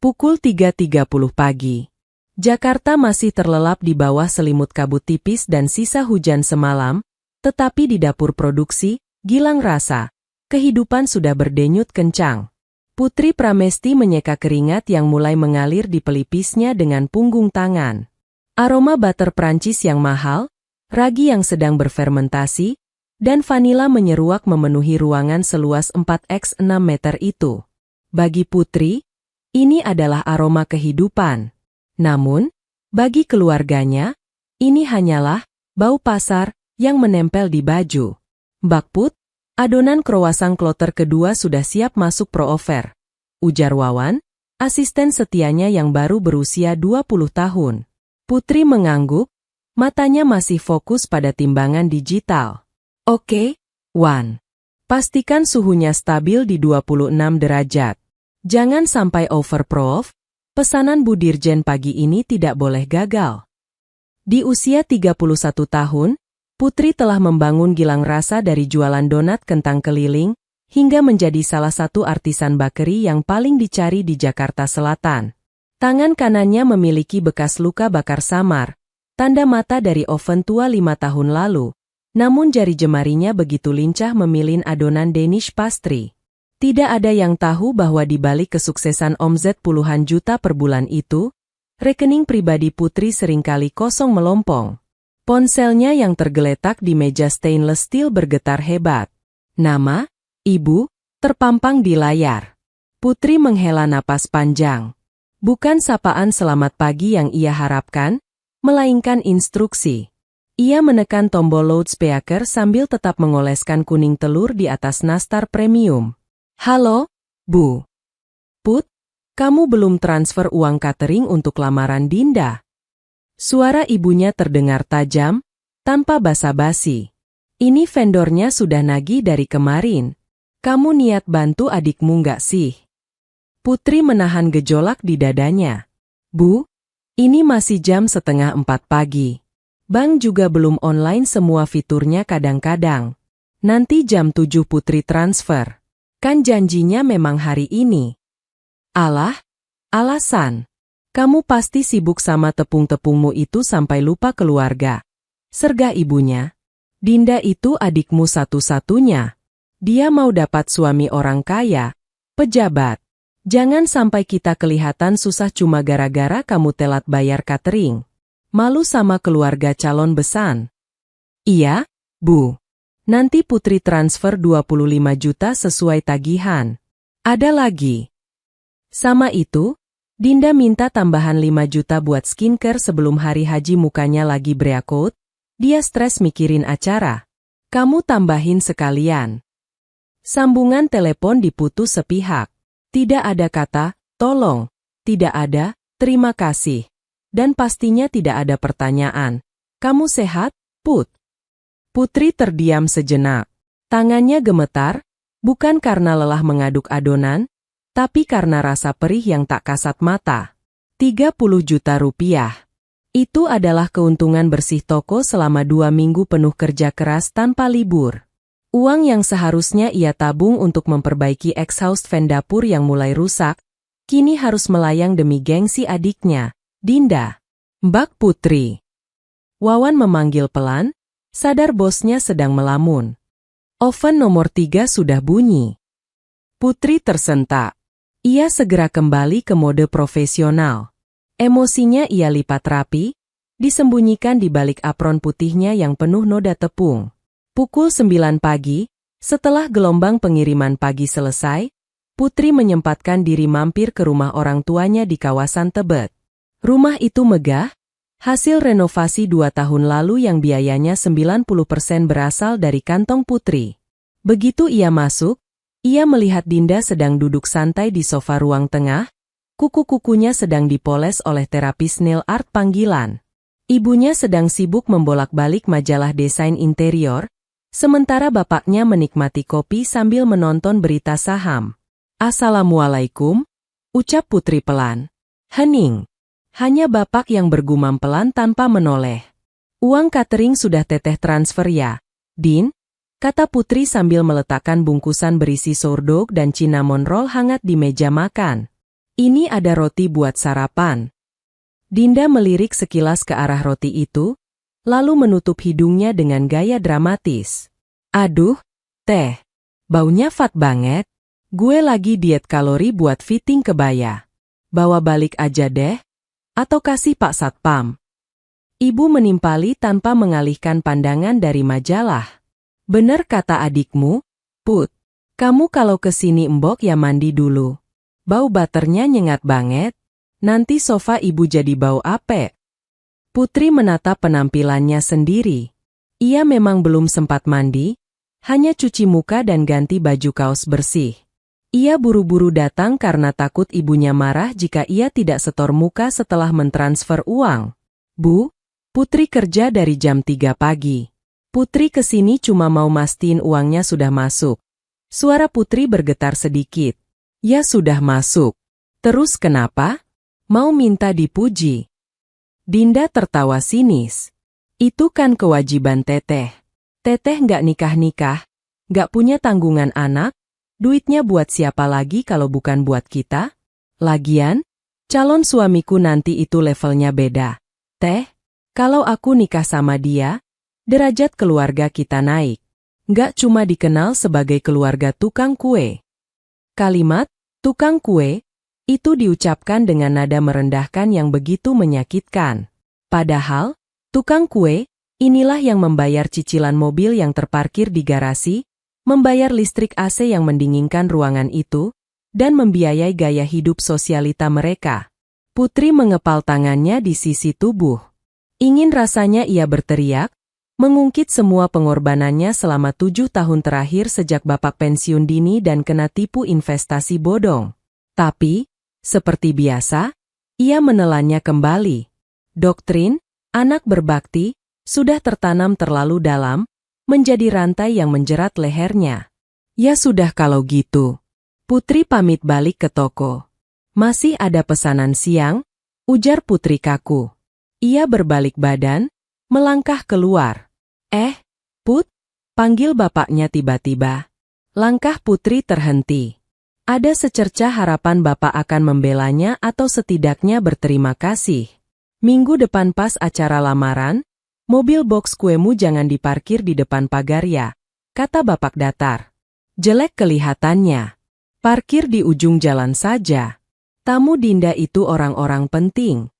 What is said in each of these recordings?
Pukul 3.30 pagi. Jakarta masih terlelap di bawah selimut kabut tipis dan sisa hujan semalam, tetapi di dapur produksi, Gilang rasa, kehidupan sudah berdenyut kencang. Putri Pramesti menyeka keringat yang mulai mengalir di pelipisnya dengan punggung tangan. Aroma butter Prancis yang mahal, ragi yang sedang berfermentasi, dan vanila menyeruak memenuhi ruangan seluas 4x6 meter itu. Bagi Putri, ini adalah aroma kehidupan. Namun, bagi keluarganya, ini hanyalah bau pasar yang menempel di baju. Mbak Put, adonan kroasang kloter kedua sudah siap masuk pro-oven, ujar Wawan, asisten setianya yang baru berusia 20 tahun. Putri mengangguk, matanya masih fokus pada timbangan digital. Oke, Wan. Pastikan suhunya stabil di 26 derajat. Jangan sampai overproof, pesanan Bu Dirjen pagi ini tidak boleh gagal. Di usia 31 tahun, Putri telah membangun Gilang rasa dari jualan donat kentang keliling, hingga menjadi salah satu artisan bakeri yang paling dicari di Jakarta Selatan. Tangan kanannya memiliki bekas luka bakar samar, tanda mata dari oven tua 5 tahun lalu, namun jari jemarinya begitu lincah memilin adonan Danish pastry. Tidak ada yang tahu bahwa di balik kesuksesan omzet puluhan juta per bulan itu, rekening pribadi Putri seringkali kosong melompong. Ponselnya yang tergeletak di meja stainless steel bergetar hebat. Nama, Ibu, terpampang di layar. Putri menghela napas panjang. Bukan sapaan selamat pagi yang ia harapkan, melainkan instruksi. Ia menekan tombol loudspeaker sambil tetap mengoleskan kuning telur di atas nastar premium. Halo, Bu. Put, kamu belum transfer uang catering untuk lamaran Dinda? Suara ibunya terdengar tajam, tanpa basa-basi. Ini vendornya sudah nagih dari kemarin. Kamu niat bantu adikmu nggak sih? Putri menahan gejolak di dadanya. Bu, ini masih jam 3:30 pagi. Bank juga belum online semua fiturnya kadang-kadang. Nanti jam 7 Putri transfer. Kan janjinya memang hari ini. Alah, alasan. Kamu pasti sibuk sama tepung-tepungmu itu sampai lupa keluarga. Sergah ibunya. Dinda itu adikmu satu-satunya. Dia mau dapat suami orang kaya, pejabat. Jangan sampai kita kelihatan susah cuma gara-gara kamu telat bayar catering. Malu sama keluarga calon besan. Iya, Bu. Nanti Putri transfer 25 juta sesuai tagihan. Ada lagi. Sama itu, Dinda minta tambahan 5 juta buat skincare sebelum hari haji mukanya lagi breakout. Dia stres mikirin acara. Kamu tambahin sekalian. Sambungan telepon diputus sepihak. Tidak ada kata, tolong. Tidak ada, terima kasih. Dan pastinya tidak ada pertanyaan. Kamu sehat, Put? Putri terdiam sejenak. Tangannya gemetar, bukan karena lelah mengaduk adonan, tapi karena rasa perih yang tak kasat mata. 30 juta rupiah. Itu adalah keuntungan bersih toko selama 2 minggu penuh kerja keras tanpa libur. Uang yang seharusnya ia tabung untuk memperbaiki exhaust fan dapur yang mulai rusak, kini harus melayang demi gengsi adiknya, Dinda. Mbak Putri. Wawan memanggil pelan, sadar bosnya sedang melamun. Oven nomor 3 sudah bunyi. Putri tersentak. Ia segera kembali ke mode profesional. Emosinya ia lipat rapi, disembunyikan di balik apron putihnya yang penuh noda tepung. Pukul 9 pagi, setelah gelombang pengiriman pagi selesai, Putri menyempatkan diri mampir ke rumah orang tuanya di kawasan Tebet. Rumah itu megah, hasil renovasi 2 tahun lalu yang biayanya 90% berasal dari kantong Putri. Begitu ia masuk, ia melihat Dinda sedang duduk santai di sofa ruang tengah, kuku-kukunya sedang dipoles oleh terapis nail art panggilan. Ibunya sedang sibuk membolak-balik majalah desain interior, sementara bapaknya menikmati kopi sambil menonton berita saham. Assalamualaikum, ucap Putri pelan. Hening. Hanya bapak yang bergumam pelan tanpa menoleh. Uang catering sudah teteh transfer ya, Din? Kata Putri sambil meletakkan bungkusan berisi sourdough dan cinnamon roll hangat di meja makan. Ini ada roti buat sarapan. Dinda melirik sekilas ke arah roti itu, lalu menutup hidungnya dengan gaya dramatis. Aduh, teh. Baunya fat banget. Gue lagi diet kalori buat fitting kebaya. Bawa balik aja deh. Atau kasih Pak Satpam. Ibu menimpali tanpa mengalihkan pandangan dari majalah. Bener kata adikmu, Put. Kamu kalau kesini Mbok ya mandi dulu. Bau butternya nyengat banget. Nanti sofa ibu jadi bau ape. Putri menatap penampilannya sendiri. Ia memang belum sempat mandi, hanya cuci muka dan ganti baju kaos bersih. Ia buru-buru datang karena takut ibunya marah jika ia tidak setor muka setelah mentransfer uang. Bu, Putri kerja dari jam 3 pagi. Putri kesini cuma mau mastiin uangnya sudah masuk. Suara Putri bergetar sedikit. Ya sudah masuk. Terus kenapa? Mau minta dipuji? Dinda tertawa sinis. Itu kan kewajiban Teteh. Teteh nggak nikah-nikah, nggak punya tanggungan anak. Duitnya buat siapa lagi kalau bukan buat kita? Lagian, calon suamiku nanti itu levelnya beda. Teh, kalau aku nikah sama dia, derajat keluarga kita naik. Nggak cuma dikenal sebagai keluarga tukang kue. Kalimat, tukang kue, itu diucapkan dengan nada merendahkan yang begitu menyakitkan. Padahal, tukang kue, inilah yang membayar cicilan mobil yang terparkir di garasi, membayar listrik AC yang mendinginkan ruangan itu, dan membiayai gaya hidup sosialita mereka. Putri mengepal tangannya di sisi tubuh. Ingin rasanya ia berteriak, mengungkit semua pengorbanannya selama 7 tahun terakhir sejak bapak pensiun dini dan kena tipu investasi bodong. Tapi, seperti biasa, ia menelannya kembali. Doktrin, anak berbakti, sudah tertanam terlalu dalam, menjadi rantai yang menjerat lehernya. Ya sudah kalau gitu. Putri pamit balik ke toko. Masih ada pesanan siang, ujar Putri kaku. Ia berbalik badan, melangkah keluar. Put, panggil bapaknya tiba-tiba. Langkah Putri terhenti. Ada secercah harapan bapak akan membelanya atau setidaknya berterima kasih. Minggu depan pas acara lamaran, mobil box kuemu jangan diparkir di depan pagar ya, kata bapak datar. Jelek kelihatannya. Parkir di ujung jalan saja. Tamu Dinda itu orang-orang penting.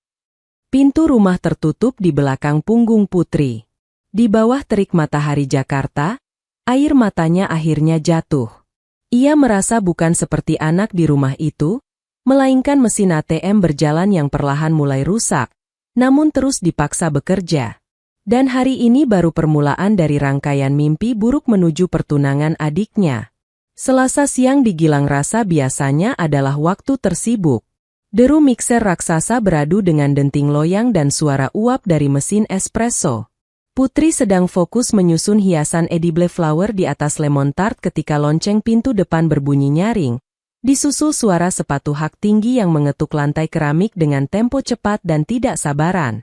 Pintu rumah tertutup di belakang punggung Putri. Di bawah terik matahari Jakarta, air matanya akhirnya jatuh. Ia merasa bukan seperti anak di rumah itu, melainkan mesin ATM berjalan yang perlahan mulai rusak, namun terus dipaksa bekerja. Dan hari ini baru permulaan dari rangkaian mimpi buruk menuju pertunangan adiknya. Selasa siang di Gilang Rasa biasanya adalah waktu tersibuk. Deru mixer raksasa beradu dengan denting loyang dan suara uap dari mesin espresso. Putri sedang fokus menyusun hiasan edible flower di atas lemon tart ketika lonceng pintu depan berbunyi nyaring. Disusul suara sepatu hak tinggi yang mengetuk lantai keramik dengan tempo cepat dan tidak sabaran.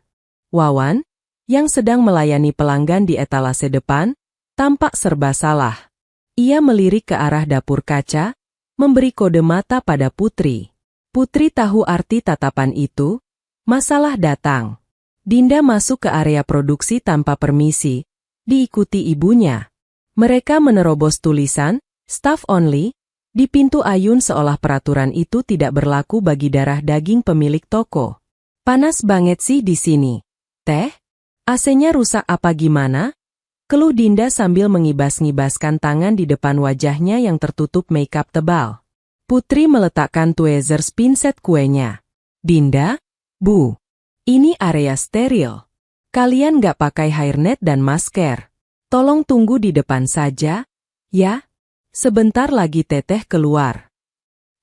Wawan, yang sedang melayani pelanggan di etalase depan, tampak serba salah. Ia melirik ke arah dapur kaca, memberi kode mata pada Putri. Putri tahu arti tatapan itu. Masalah datang. Dinda masuk ke area produksi tanpa permisi, diikuti ibunya. Mereka menerobos tulisan, staff only, di pintu ayun seolah peraturan itu tidak berlaku bagi darah daging pemilik toko. Panas banget sih di sini. Teh? AC-nya rusak apa gimana? Keluh Dinda sambil mengibas-ngibaskan tangan di depan wajahnya yang tertutup makeup tebal. Putri meletakkan tweezers pinset kuenya. Dinda? Bu. Ini area steril. Kalian nggak pakai hairnet dan masker. Tolong tunggu di depan saja, ya? Sebentar lagi Teteh keluar.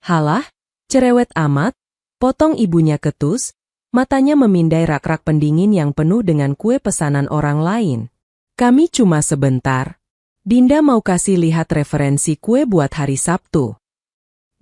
Halah, cerewet amat, potong ibunya ketus. Matanya memindai rak-rak pendingin yang penuh dengan kue pesanan orang lain. Kami cuma sebentar. Dinda mau kasih lihat referensi kue buat hari Sabtu.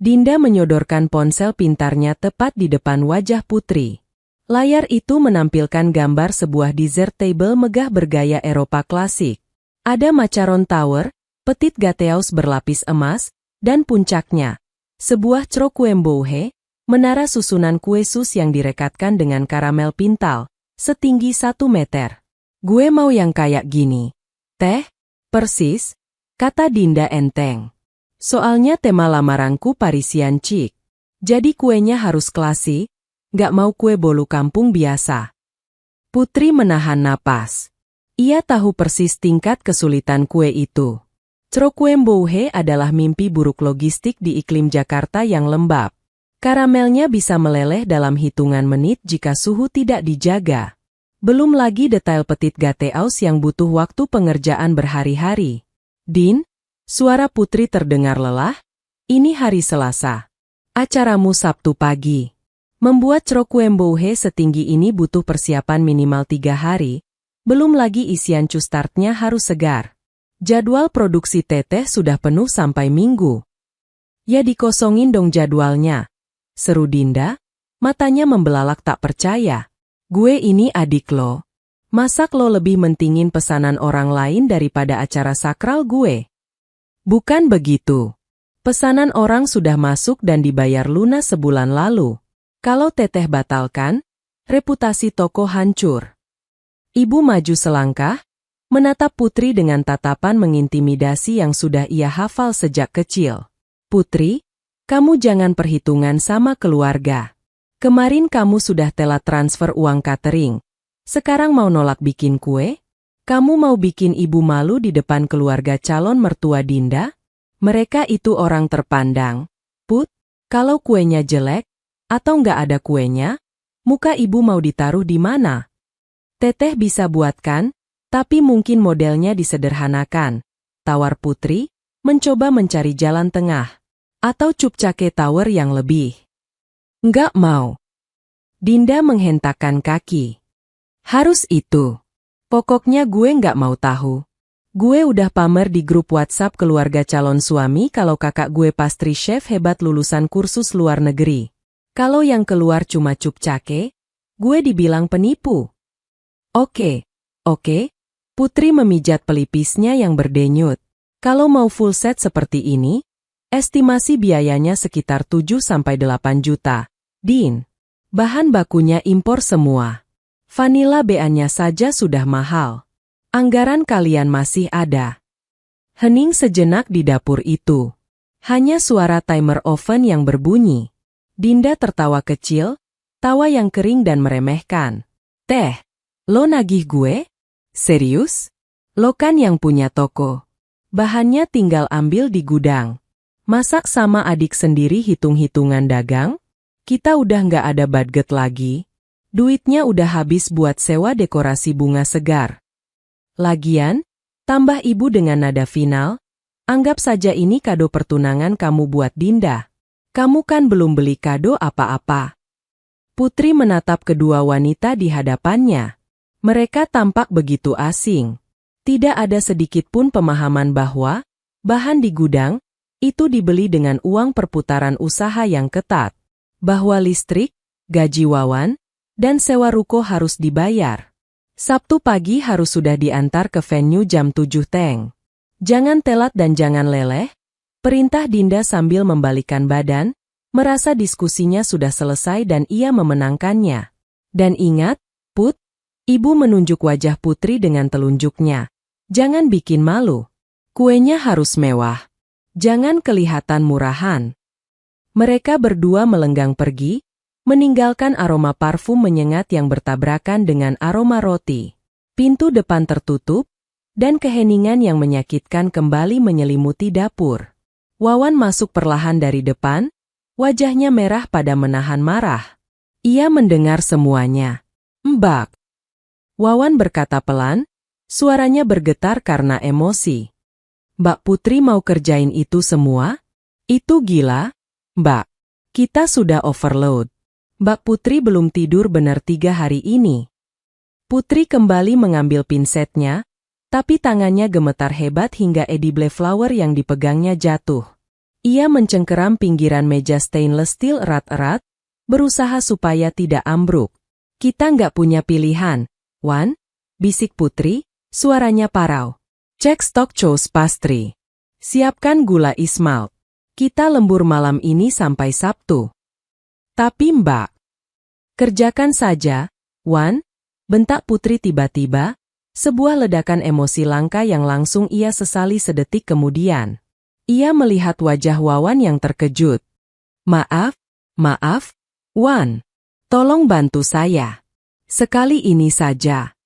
Dinda menyodorkan ponsel pintarnya tepat di depan wajah Putri. Layar itu menampilkan gambar sebuah dessert table megah bergaya Eropa klasik. Ada macaron tower, petit gateaus berlapis emas, dan puncaknya, sebuah croquembouche, Menara susunan kue sus yang direkatkan dengan karamel pintal, setinggi 1 meter. Gue mau yang kayak gini. Teh? Persis, kata Dinda enteng. Soalnya tema lamaranku Parisian chic. Jadi kuenya harus klasik, gak mau kue bolu kampung biasa. Putri menahan napas. Ia tahu persis tingkat kesulitan kue itu. Croquembouche adalah mimpi buruk logistik di iklim Jakarta yang lembab. Karamelnya bisa meleleh dalam hitungan menit jika suhu tidak dijaga. Belum lagi detail petit gateaus yang butuh waktu pengerjaan berhari-hari. Din, suara Putri terdengar lelah. Ini hari Selasa. Acaramu Sabtu pagi. Membuat croquembouche setinggi ini butuh persiapan minimal 3 hari. Belum lagi isian custartnya harus segar. Jadwal produksi teteh sudah penuh sampai Minggu. Ya dikosongin dong jadwalnya, seru Dinda, matanya membelalak tak percaya. Gue ini adik lo. Masak lo lebih mentingin pesanan orang lain daripada acara sakral gue? Bukan begitu. Pesanan orang sudah masuk dan dibayar lunas sebulan lalu. Kalau teteh batalkan, reputasi toko hancur. Ibu maju selangkah, menatap Putri dengan tatapan mengintimidasi yang sudah ia hafal sejak kecil. Putri, kamu jangan perhitungan sama keluarga. Kemarin kamu sudah telat transfer uang catering. Sekarang mau nolak bikin kue? Kamu mau bikin ibu malu di depan keluarga calon mertua Dinda? Mereka itu orang terpandang. Put, kalau kuenya jelek, atau nggak ada kuenya, muka ibu mau ditaruh di mana? Teteh bisa buatkan, tapi mungkin modelnya disederhanakan. Tawar Putri, mencoba mencari jalan tengah. Atau cupcake tower yang lebih. Nggak mau. Dinda menghentakkan kaki. Harus itu. Pokoknya gue nggak mau tahu. Gue udah pamer di grup WhatsApp keluarga calon suami kalau kakak gue pastry chef hebat lulusan kursus luar negeri. Kalau yang keluar cuma cupcake, gue dibilang penipu. Oke. Putri memijat pelipisnya yang berdenyut. Kalau mau full set seperti ini, estimasi biayanya sekitar 7-8 juta. Din, bahan bakunya impor semua. Vanila BA-nya saja sudah mahal. Anggaran kalian masih ada. Hening sejenak di dapur itu. Hanya suara timer oven yang berbunyi. Dinda tertawa kecil, tawa yang kering dan meremehkan. Teh, lo nagih gue? Serius? Lo kan yang punya toko. Bahannya tinggal ambil di gudang. Masak sama adik sendiri hitung-hitungan dagang? Kita udah nggak ada budget lagi. Duitnya udah habis buat sewa dekorasi bunga segar. Lagian, tambah ibu dengan nada final, anggap saja ini kado pertunangan kamu buat Dinda. Kamu kan belum beli kado apa-apa. Putri menatap kedua wanita di hadapannya. Mereka tampak begitu asing. Tidak ada sedikit pun pemahaman bahwa bahan di gudang itu dibeli dengan uang perputaran usaha yang ketat. Bahwa listrik, gaji Wawan, dan sewa ruko harus dibayar. Sabtu pagi harus sudah diantar ke venue jam 7 teng. Jangan telat dan jangan leleh, perintah Dinda sambil membalikkan badan, merasa diskusinya sudah selesai dan ia memenangkannya. Dan ingat, Put, ibu menunjuk wajah Putri dengan telunjuknya. Jangan bikin malu. Kuenya harus mewah. Jangan kelihatan murahan. Mereka berdua melenggang pergi, meninggalkan aroma parfum menyengat yang bertabrakan dengan aroma roti. Pintu depan tertutup, dan keheningan yang menyakitkan kembali menyelimuti dapur. Wawan masuk perlahan dari depan, wajahnya merah pada menahan marah. Ia mendengar semuanya. Mbak. Wawan berkata pelan, suaranya bergetar karena emosi. Mbak Putri mau kerjain itu semua? Itu gila, Mbak. Kita sudah overload. Mbak Putri belum tidur benar 3 hari ini. Putri kembali mengambil pinsetnya, tapi tangannya gemetar hebat hingga edible flower yang dipegangnya jatuh. Ia mencengkeram pinggiran meja stainless steel erat-erat, berusaha supaya tidak ambruk. Kita nggak punya pilihan, Wan, bisik Putri, suaranya parau. Cek stok Cho's pastry. Siapkan gula ismalt. Kita lembur malam ini sampai Sabtu. Tapi Mbak, kerjakan saja, Wan, bentak Putri tiba-tiba, sebuah ledakan emosi langka yang langsung ia sesali sedetik kemudian. Ia melihat wajah Wawan yang terkejut. Maaf, Wan. Tolong bantu saya. Sekali ini saja.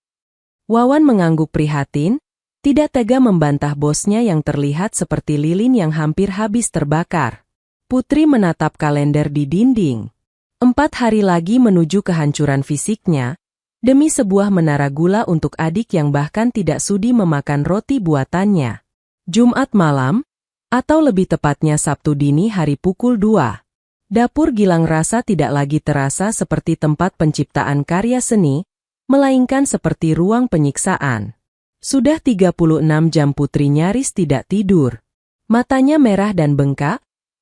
Wawan mengangguk prihatin, tidak tega membantah bosnya yang terlihat seperti lilin yang hampir habis terbakar. Putri menatap kalender di dinding. 4 hari lagi menuju kehancuran fisiknya, demi sebuah menara gula untuk adik yang bahkan tidak sudi memakan roti buatannya. Jumat malam, atau lebih tepatnya Sabtu dini hari pukul 2. Dapur Gilang Rasa tidak lagi terasa seperti tempat penciptaan karya seni, melainkan seperti ruang penyiksaan. Sudah 36 jam Putri nyaris tidak tidur. Matanya merah dan bengkak,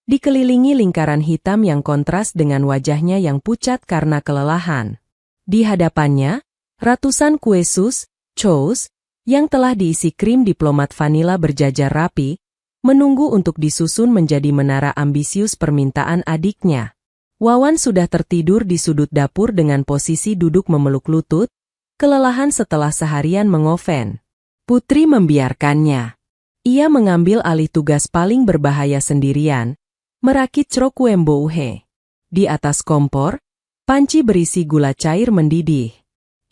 dikelilingi lingkaran hitam yang kontras dengan wajahnya yang pucat karena kelelahan. Di hadapannya, ratusan kue sus, chows, yang telah diisi krim diplomat vanila berjajar rapi, menunggu untuk disusun menjadi menara ambisius permintaan adiknya. Wawan sudah tertidur di sudut dapur dengan posisi duduk memeluk lutut, kelelahan setelah seharian mengoven. Putri membiarkannya. Ia mengambil alih tugas paling berbahaya sendirian, merakit Chrokuembo Uhe. Di atas kompor, panci berisi gula cair mendidih.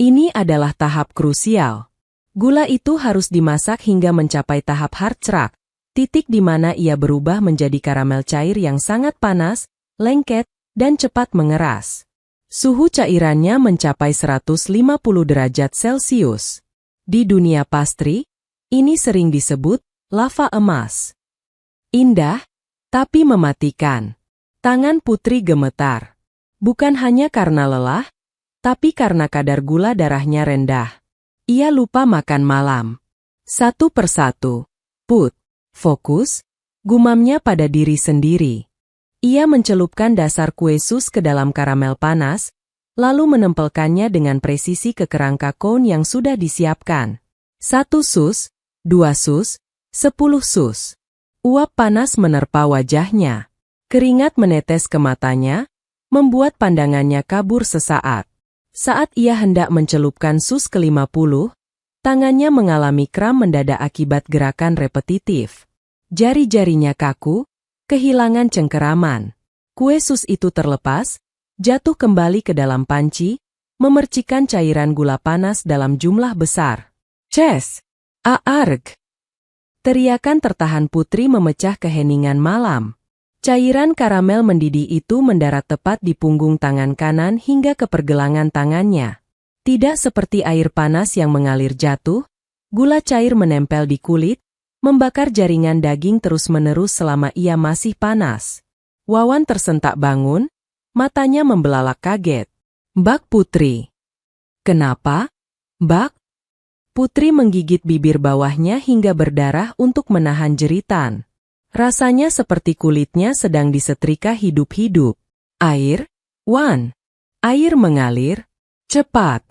Ini adalah tahap krusial. Gula itu harus dimasak hingga mencapai tahap hard crack, titik di mana ia berubah menjadi karamel cair yang sangat panas, lengket, dan cepat mengeras. Suhu cairannya mencapai 150 derajat Celcius. Di dunia pastry, ini sering disebut lava emas. Indah, tapi mematikan. Tangan Putri gemetar. Bukan hanya karena lelah, tapi karena kadar gula darahnya rendah. Ia lupa makan malam. Satu persatu. Put, fokus, gumamnya pada diri sendiri. Ia mencelupkan dasar kue sus ke dalam karamel panas, lalu menempelkannya dengan presisi ke kerangka cone yang sudah disiapkan. 1 sus, 2 sus, 10 sus. Uap panas menerpa wajahnya. Keringat menetes ke matanya, membuat pandangannya kabur sesaat. Saat ia hendak mencelupkan sus ke-50, tangannya mengalami kram mendadak akibat gerakan repetitif. Jari-jarinya kaku, kehilangan cengkeraman. Kue sus itu terlepas, jatuh kembali ke dalam panci, memercikan cairan gula panas dalam jumlah besar. Ces! Aarg! Teriakan tertahan Putri memecah keheningan malam. Cairan karamel mendidih itu mendarat tepat di punggung tangan kanan hingga ke pergelangan tangannya. Tidak seperti air panas yang mengalir jatuh, gula cair menempel di kulit, membakar jaringan daging terus-menerus selama ia masih panas. Wawan tersentak bangun, matanya membelalak kaget. Mbak Putri. Kenapa? Mbak? Putri menggigit bibir bawahnya hingga berdarah untuk menahan jeritan. Rasanya seperti kulitnya sedang disetrika hidup-hidup. Air, Wan. Air mengalir. Cepat.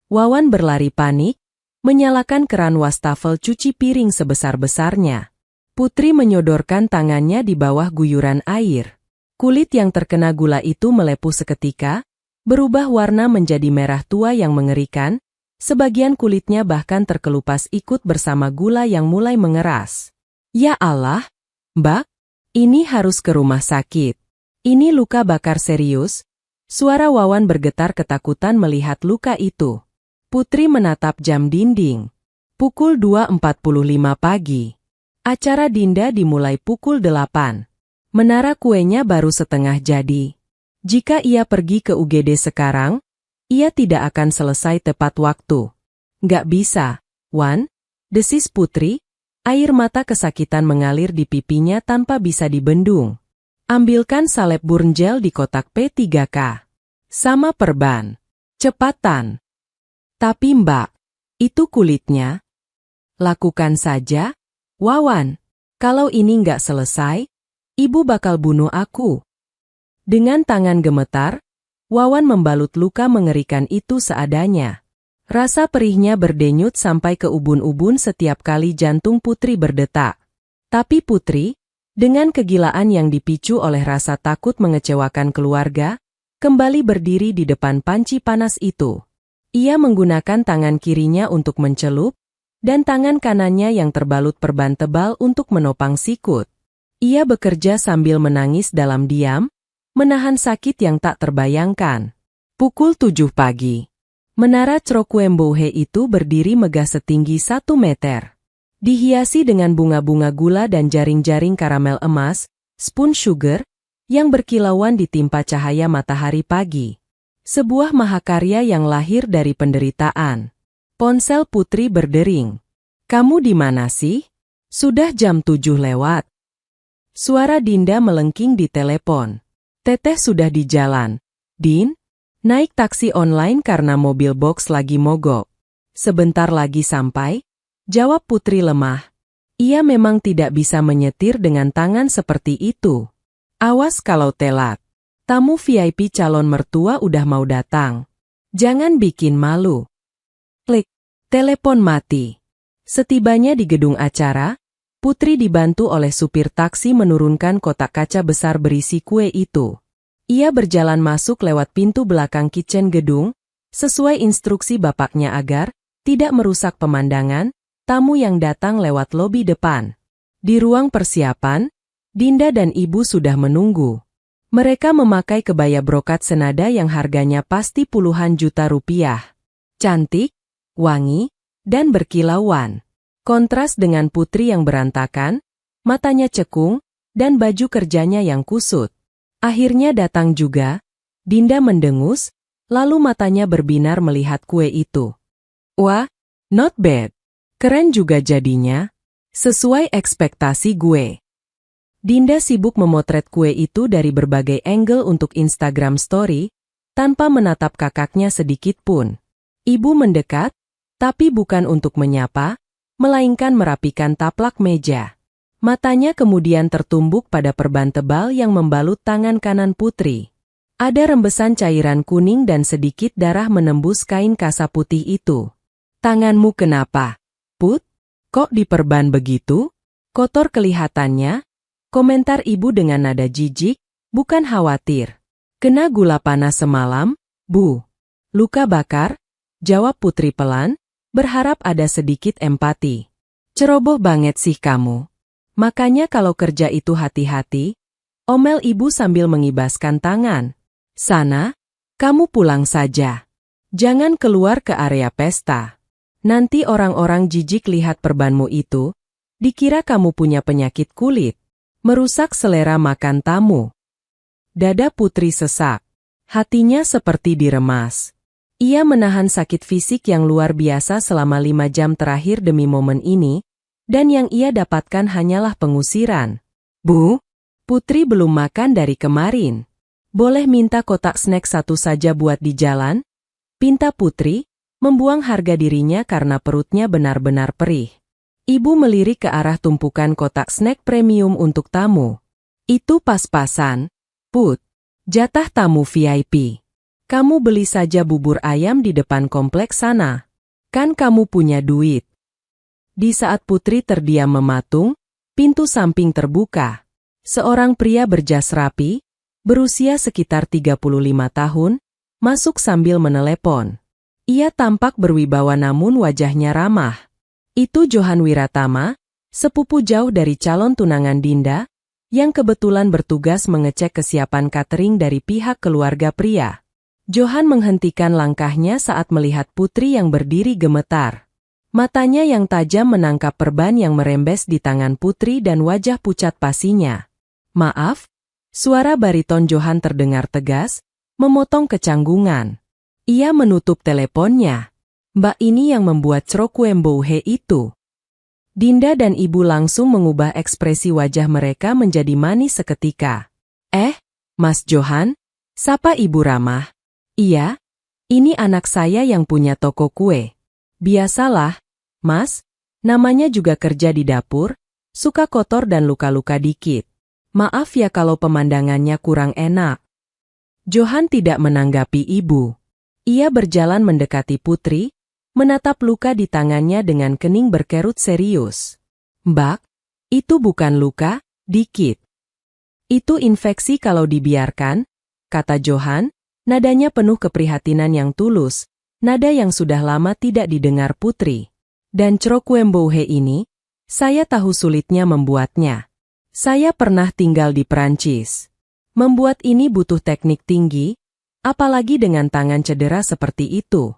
Wawan berlari panik, menyalakan keran wastafel cuci piring sebesar-besarnya. Putri menyodorkan tangannya di bawah guyuran air. Kulit yang terkena gula itu melepuh seketika, berubah warna menjadi merah tua yang mengerikan, sebagian kulitnya bahkan terkelupas ikut bersama gula yang mulai mengeras. Ya Allah! Mbak, ini harus ke rumah sakit. Ini luka bakar serius. Suara Wawan bergetar ketakutan melihat luka itu. Putri menatap jam dinding. Pukul 2.45 pagi. Acara Dinda dimulai pukul 8. Menara kuenya baru setengah jadi. Jika ia pergi ke UGD sekarang, ia tidak akan selesai tepat waktu. Nggak bisa, Wan, desis Putri. Air mata kesakitan mengalir di pipinya tanpa bisa dibendung. Ambilkan salep burn gel di kotak P3K. Sama perban. Cepatan. Tapi Mbak, itu kulitnya. Lakukan saja. Wawan, kalau ini nggak selesai, ibu bakal bunuh aku. Dengan tangan gemetar, Wawan membalut luka mengerikan itu seadanya. Rasa perihnya berdenyut sampai ke ubun-ubun setiap kali jantung Putri berdetak. Tapi Putri, dengan kegilaan yang dipicu oleh rasa takut mengecewakan keluarga, kembali berdiri di depan panci panas itu. Ia menggunakan tangan kirinya untuk mencelup, dan tangan kanannya yang terbalut perban tebal untuk menopang sikut. Ia bekerja sambil menangis dalam diam, menahan sakit yang tak terbayangkan. Pukul 7 pagi. Menara Chrokwembohe itu berdiri megah setinggi 1 meter. Dihiasi dengan bunga-bunga gula dan jaring-jaring karamel emas, spoon sugar, yang berkilauan ditimpa cahaya matahari pagi. Sebuah mahakarya yang lahir dari penderitaan. Ponsel Putri berdering. "Kamu di mana sih? Sudah jam 7 lewat." Suara Dinda melengking di telepon. "Teteh sudah di jalan, Din. Naik taksi online karena mobil box lagi mogok. Sebentar lagi sampai," jawab Putri lemah. Ia memang tidak bisa menyetir dengan tangan seperti itu. "Awas kalau telat. Tamu VIP calon mertua udah mau datang. Jangan bikin malu." Klik. Telepon mati. Setibanya di gedung acara, Putri dibantu oleh supir taksi menurunkan kotak kaca besar berisi kue itu. Ia berjalan masuk lewat pintu belakang kitchen gedung, sesuai instruksi bapaknya agar tidak merusak pemandangan tamu yang datang lewat lobi depan. Di ruang persiapan, Dinda dan ibu sudah menunggu. Mereka memakai kebaya brokat senada yang harganya pasti puluhan juta rupiah. Cantik, wangi, dan berkilauan. Kontras dengan Putri yang berantakan, matanya cekung, dan baju kerjanya yang kusut. Akhirnya datang juga. Dinda mendengus, lalu matanya berbinar melihat kue itu. "Wah, not bad. Keren juga jadinya. Sesuai ekspektasi gue." Dinda sibuk memotret kue itu dari berbagai angle untuk Instagram Story, tanpa menatap kakaknya sedikit pun. Ibu mendekat, tapi bukan untuk menyapa, melainkan merapikan taplak meja. Matanya kemudian tertumbuk pada perban tebal yang membalut tangan kanan Putri. Ada rembesan cairan kuning dan sedikit darah menembus kain kasa putih itu. "Tanganmu kenapa, Put? Kok diperban begitu? Kotor kelihatannya," komentar ibu dengan nada jijik, bukan khawatir. "Kena gula panas semalam, Bu." "Luka bakar?" jawab Putri pelan, berharap ada sedikit empati. "Ceroboh banget sih kamu. Makanya kalau kerja itu hati-hati," omel ibu sambil mengibaskan tangan. "Sana, kamu pulang saja. Jangan keluar ke area pesta. Nanti orang-orang jijik lihat perbanmu itu, dikira kamu punya penyakit kulit. Merusak selera makan tamu." Dada Putri sesak. Hatinya seperti diremas. Ia menahan sakit fisik yang luar biasa selama 5 jam terakhir demi momen ini, dan yang ia dapatkan hanyalah pengusiran. "Bu, Putri belum makan dari kemarin. Boleh minta kotak snack satu saja buat di jalan?" pinta Putri, membuang harga dirinya karena perutnya benar-benar perih. Ibu melirik ke arah tumpukan kotak snack premium untuk tamu. "Itu pas-pasan, Put. Jatah tamu VIP. Kamu beli saja bubur ayam di depan kompleks sana. Kan kamu punya duit." Di saat Putri terdiam mematung, pintu samping terbuka. Seorang pria berjas rapi, berusia sekitar 35 tahun, masuk sambil menelepon. Ia tampak berwibawa namun wajahnya ramah. Itu Johan Wiratama, sepupu jauh dari calon tunangan Dinda, yang kebetulan bertugas mengecek kesiapan catering dari pihak keluarga pria. Johan menghentikan langkahnya saat melihat Putri yang berdiri gemetar. Matanya yang tajam menangkap perban yang merembes di tangan Putri dan wajah pucat pasinya. "Maaf," suara bariton Johan terdengar tegas, memotong kecanggungan. Ia menutup teleponnya. "Mbak ini yang membuat Chrokwembohe itu." Dinda dan ibu langsung mengubah ekspresi wajah mereka menjadi manis seketika. Mas Johan? Sapa ibu ramah. "Iya, ini anak saya yang punya toko kue." "Biasalah, Mas, namanya juga kerja di dapur, suka kotor dan luka-luka dikit. Maaf ya kalau pemandangannya kurang enak." Johan tidak menanggapi ibu. Ia berjalan mendekati Putri, menatap luka di tangannya dengan kening berkerut serius. "Mbak, itu bukan luka, dikit. Itu infeksi kalau dibiarkan," kata Johan, Nadanya penuh keprihatinan yang tulus, nada yang sudah lama tidak didengar Putri. Dan Croquembouhe ini, saya tahu sulitnya membuatnya. Saya pernah tinggal di Prancis. Membuat ini butuh teknik tinggi, apalagi dengan tangan cedera seperti itu.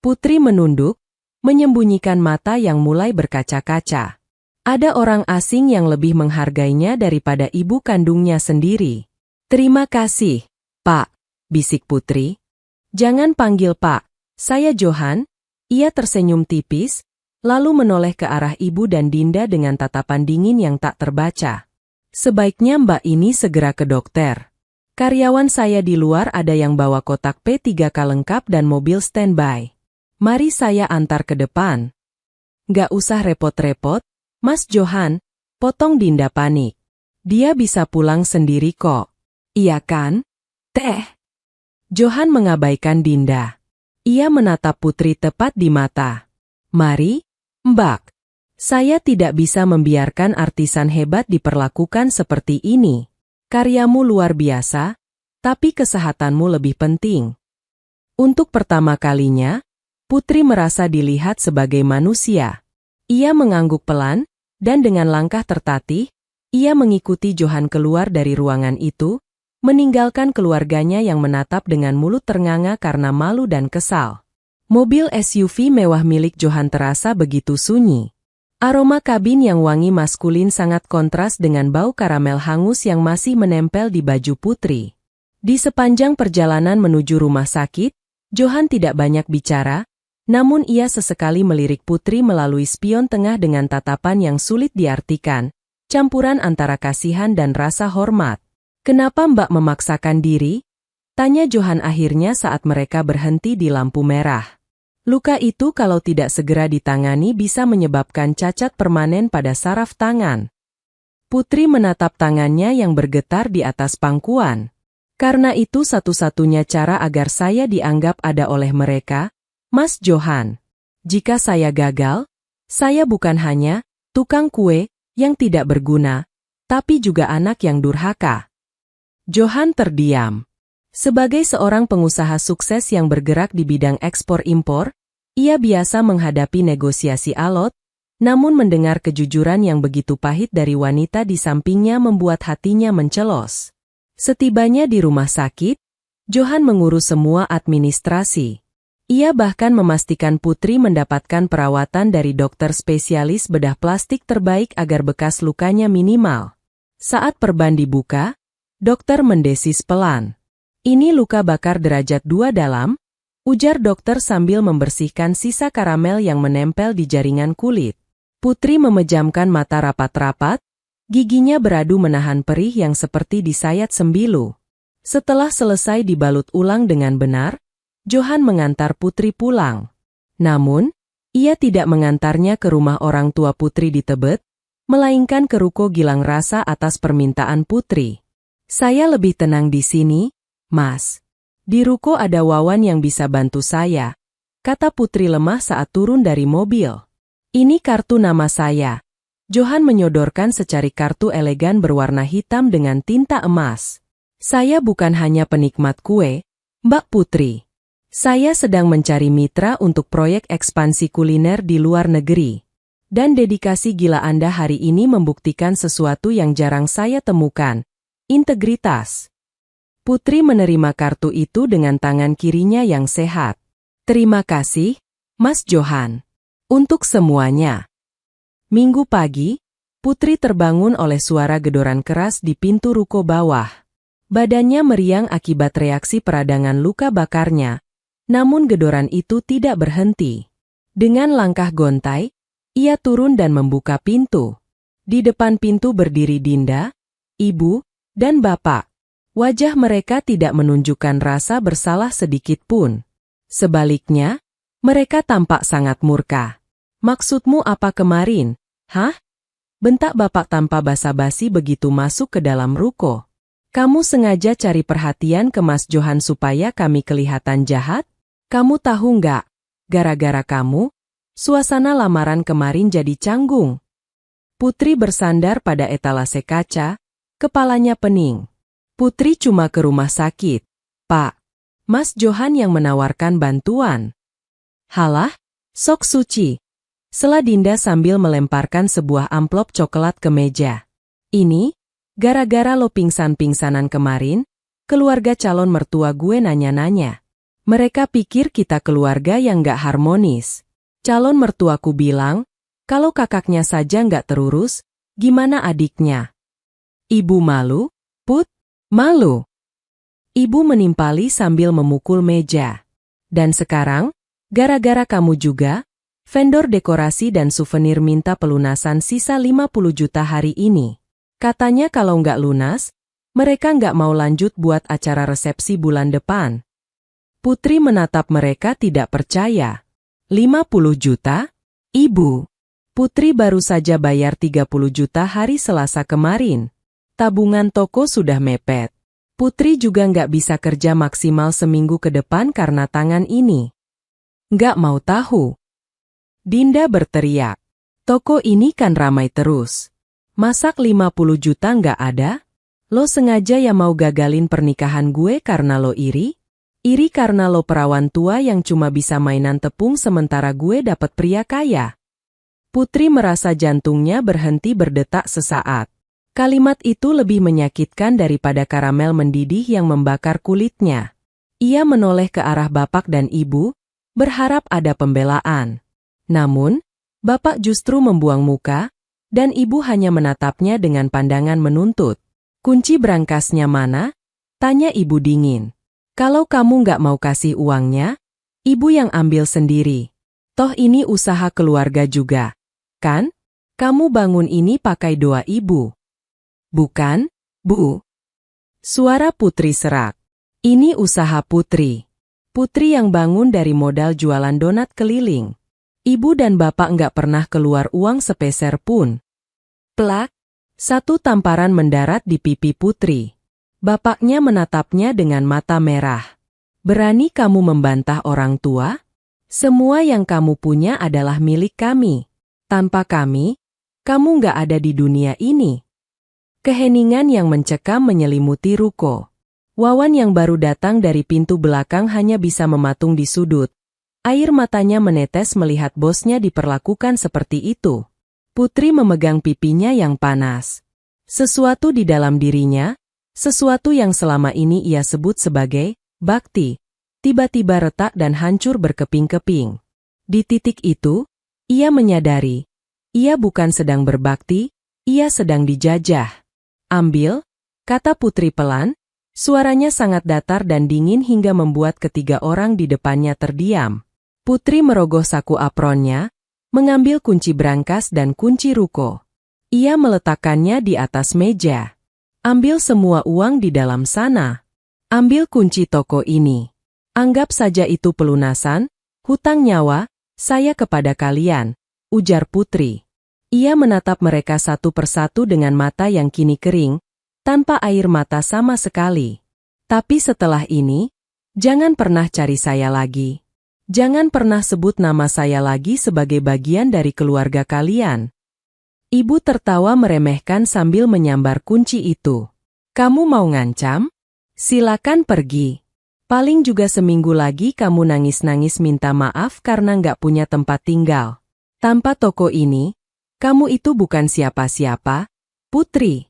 Putri menunduk, menyembunyikan mata yang mulai berkaca-kaca. Ada orang asing yang lebih menghargainya daripada ibu kandungnya sendiri. Terima kasih, Pak, bisik Putri. Jangan panggil Pak, saya Johan. Ia tersenyum tipis, lalu menoleh ke arah ibu dan Dinda dengan tatapan dingin yang tak terbaca. Sebaiknya Mbak ini segera ke dokter. Karyawan saya di luar ada yang bawa kotak P3K lengkap dan mobil standby. Mari saya antar ke depan. Gak usah repot-repot, Mas Johan, potong Dinda panik. Dia bisa pulang sendiri kok. Iya kan? Teh. Johan mengabaikan Dinda. Ia menatap Putri tepat di mata. Mari, Mbak. Saya tidak bisa membiarkan artisan hebat diperlakukan seperti ini. Karyamu luar biasa, tapi kesehatanmu lebih penting. Untuk pertama kalinya, Putri merasa dilihat sebagai manusia. Ia mengangguk pelan, dan dengan langkah tertatih, ia mengikuti Johan keluar dari ruangan itu, meninggalkan keluarganya yang menatap dengan mulut ternganga karena malu dan kesal. Mobil SUV mewah milik Johan terasa begitu sunyi. Aroma kabin yang wangi maskulin sangat kontras dengan bau karamel hangus yang masih menempel di baju Putri. Di sepanjang perjalanan menuju rumah sakit, Johan tidak banyak bicara, namun ia sesekali melirik Putri melalui spion tengah dengan tatapan yang sulit diartikan, campuran antara kasihan dan rasa hormat. Kenapa Mbak memaksakan diri? Tanya Johan akhirnya saat mereka berhenti di lampu merah. Luka itu kalau tidak segera ditangani bisa menyebabkan cacat permanen pada saraf tangan. Putri menatap tangannya yang bergetar di atas pangkuan. Karena itu satu-satunya cara agar saya dianggap ada oleh mereka, Mas Johan. Jika saya gagal, saya bukan hanya tukang kue yang tidak berguna, tapi juga anak yang durhaka. Johan terdiam. Sebagai seorang pengusaha sukses yang bergerak di bidang ekspor-impor, ia biasa menghadapi negosiasi alot, namun mendengar kejujuran yang begitu pahit dari wanita di sampingnya membuat hatinya mencelos. Setibanya di rumah sakit, Johan mengurus semua administrasi. Ia bahkan memastikan Putri mendapatkan perawatan dari dokter spesialis bedah plastik terbaik agar bekas lukanya minimal. Saat perban dibuka, dokter mendesis pelan. Ini luka bakar derajat 2 dalam, ujar dokter sambil membersihkan sisa karamel yang menempel di jaringan kulit. Putri memejamkan mata rapat-rapat, giginya beradu menahan perih yang seperti disayat sembilu. Setelah selesai dibalut ulang dengan benar, Johan mengantar Putri pulang. Namun, ia tidak mengantarnya ke rumah orang tua Putri di Tebet, melainkan ke ruko Gilang Rasa atas permintaan Putri. Saya lebih tenang di sini, Mas. Di ruko ada Wawan yang bisa bantu saya, kata Putri lemah saat turun dari mobil. Ini kartu nama saya. Johan menyodorkan secari kartu elegan berwarna hitam dengan tinta emas. Saya bukan hanya penikmat kue, Mbak Putri. Saya sedang mencari mitra untuk proyek ekspansi kuliner di luar negeri. Dan dedikasi gila Anda hari ini membuktikan sesuatu yang jarang saya temukan. Integritas. Putri menerima kartu itu dengan tangan kirinya yang sehat. Terima kasih, Mas Johan. Untuk semuanya. Minggu pagi, Putri terbangun oleh suara gedoran keras di pintu ruko bawah. Badannya meriang akibat reaksi peradangan luka bakarnya, namun gedoran itu tidak berhenti. Dengan langkah gontai, ia turun dan membuka pintu. Di depan pintu berdiri Dinda, ibu, dan bapak. Wajah mereka tidak menunjukkan rasa bersalah sedikit pun. Sebaliknya, mereka tampak sangat murka. Maksudmu apa kemarin? Hah? Bentak bapak tanpa basa-basi begitu masuk ke dalam ruko. Kamu sengaja cari perhatian ke Mas Johan supaya kami kelihatan jahat? Kamu tahu nggak? Gara-gara kamu, suasana lamaran kemarin jadi canggung. Putri bersandar pada etalase kaca, kepalanya pening. Putri cuma ke rumah sakit, Pak. Mas Johan yang menawarkan bantuan. Halah, sok suci. Sela Dinda sambil melemparkan sebuah amplop coklat ke meja. Ini, gara-gara lo pingsan-pingsanan kemarin, keluarga calon mertua gue nanya-nanya. Mereka pikir kita keluarga yang gak harmonis. Calon mertuaku bilang, kalau kakaknya saja gak terurus, gimana adiknya? Ibu malu? Put, malu. Ibu menimpali sambil memukul meja. Dan sekarang, gara-gara kamu juga, vendor dekorasi dan souvenir minta pelunasan sisa 50 juta hari ini. Katanya kalau nggak lunas, mereka nggak mau lanjut buat acara resepsi bulan depan. Putri menatap mereka tidak percaya. 50 juta? Ibu. Putri baru saja bayar 30 juta hari Selasa kemarin. Tabungan toko sudah mepet. Putri juga nggak bisa kerja maksimal seminggu ke depan karena tangan ini. Nggak mau tahu. Dinda berteriak. Toko ini kan ramai terus. Masak 50 juta nggak ada? Lo sengaja ya mau gagalin pernikahan gue karena lo iri? Iri karena lo perawan tua yang cuma bisa mainan tepung sementara gue dapat pria kaya? Putri merasa jantungnya berhenti berdetak sesaat. Kalimat itu lebih menyakitkan daripada karamel mendidih yang membakar kulitnya. Ia menoleh ke arah bapak dan ibu, berharap ada pembelaan. Namun, bapak justru membuang muka, dan ibu hanya menatapnya dengan pandangan menuntut. Kunci brankasnya mana? Tanya ibu dingin. Kalau kamu nggak mau kasih uangnya, ibu yang ambil sendiri. Toh ini usaha keluarga juga, kan? Kamu bangun ini pakai doa ibu. Bukan, Bu. Suara Putri serak. Ini usaha Putri. Putri yang bangun dari modal jualan donat keliling. Ibu dan bapak nggak pernah keluar uang sepeser pun. Plak. Satu tamparan mendarat di pipi Putri. Bapaknya menatapnya dengan mata merah. Berani kamu membantah orang tua? Semua yang kamu punya adalah milik kami. Tanpa kami, kamu nggak ada di dunia ini. Keheningan yang mencekam menyelimuti ruko. Wawan yang baru datang dari pintu belakang hanya bisa mematung di sudut. Air matanya menetes melihat bosnya diperlakukan seperti itu. Putri memegang pipinya yang panas. Sesuatu di dalam dirinya, sesuatu yang selama ini ia sebut sebagai bakti, tiba-tiba retak dan hancur berkeping-keping. Di titik itu, ia menyadari, ia bukan sedang berbakti, ia sedang dijajah. Ambil, kata Putri pelan, suaranya sangat datar dan dingin hingga membuat ketiga orang di depannya terdiam. Putri merogoh saku apronnya, mengambil kunci brankas dan kunci ruko. Ia meletakkannya di atas meja. Ambil semua uang di dalam sana. Ambil kunci toko ini. Anggap saja itu pelunasan, hutang nyawa, saya kepada kalian, ujar Putri. Ia menatap mereka satu persatu dengan mata yang kini kering, tanpa air mata sama sekali. Tapi setelah ini, jangan pernah cari saya lagi. Jangan pernah sebut nama saya lagi sebagai bagian dari keluarga kalian. Ibu tertawa meremehkan sambil menyambar kunci itu. Kamu mau ngancam? Silakan pergi. Paling juga seminggu lagi kamu nangis-nangis minta maaf karena nggak punya tempat tinggal. Tanpa toko ini, kamu itu bukan siapa-siapa, Putri.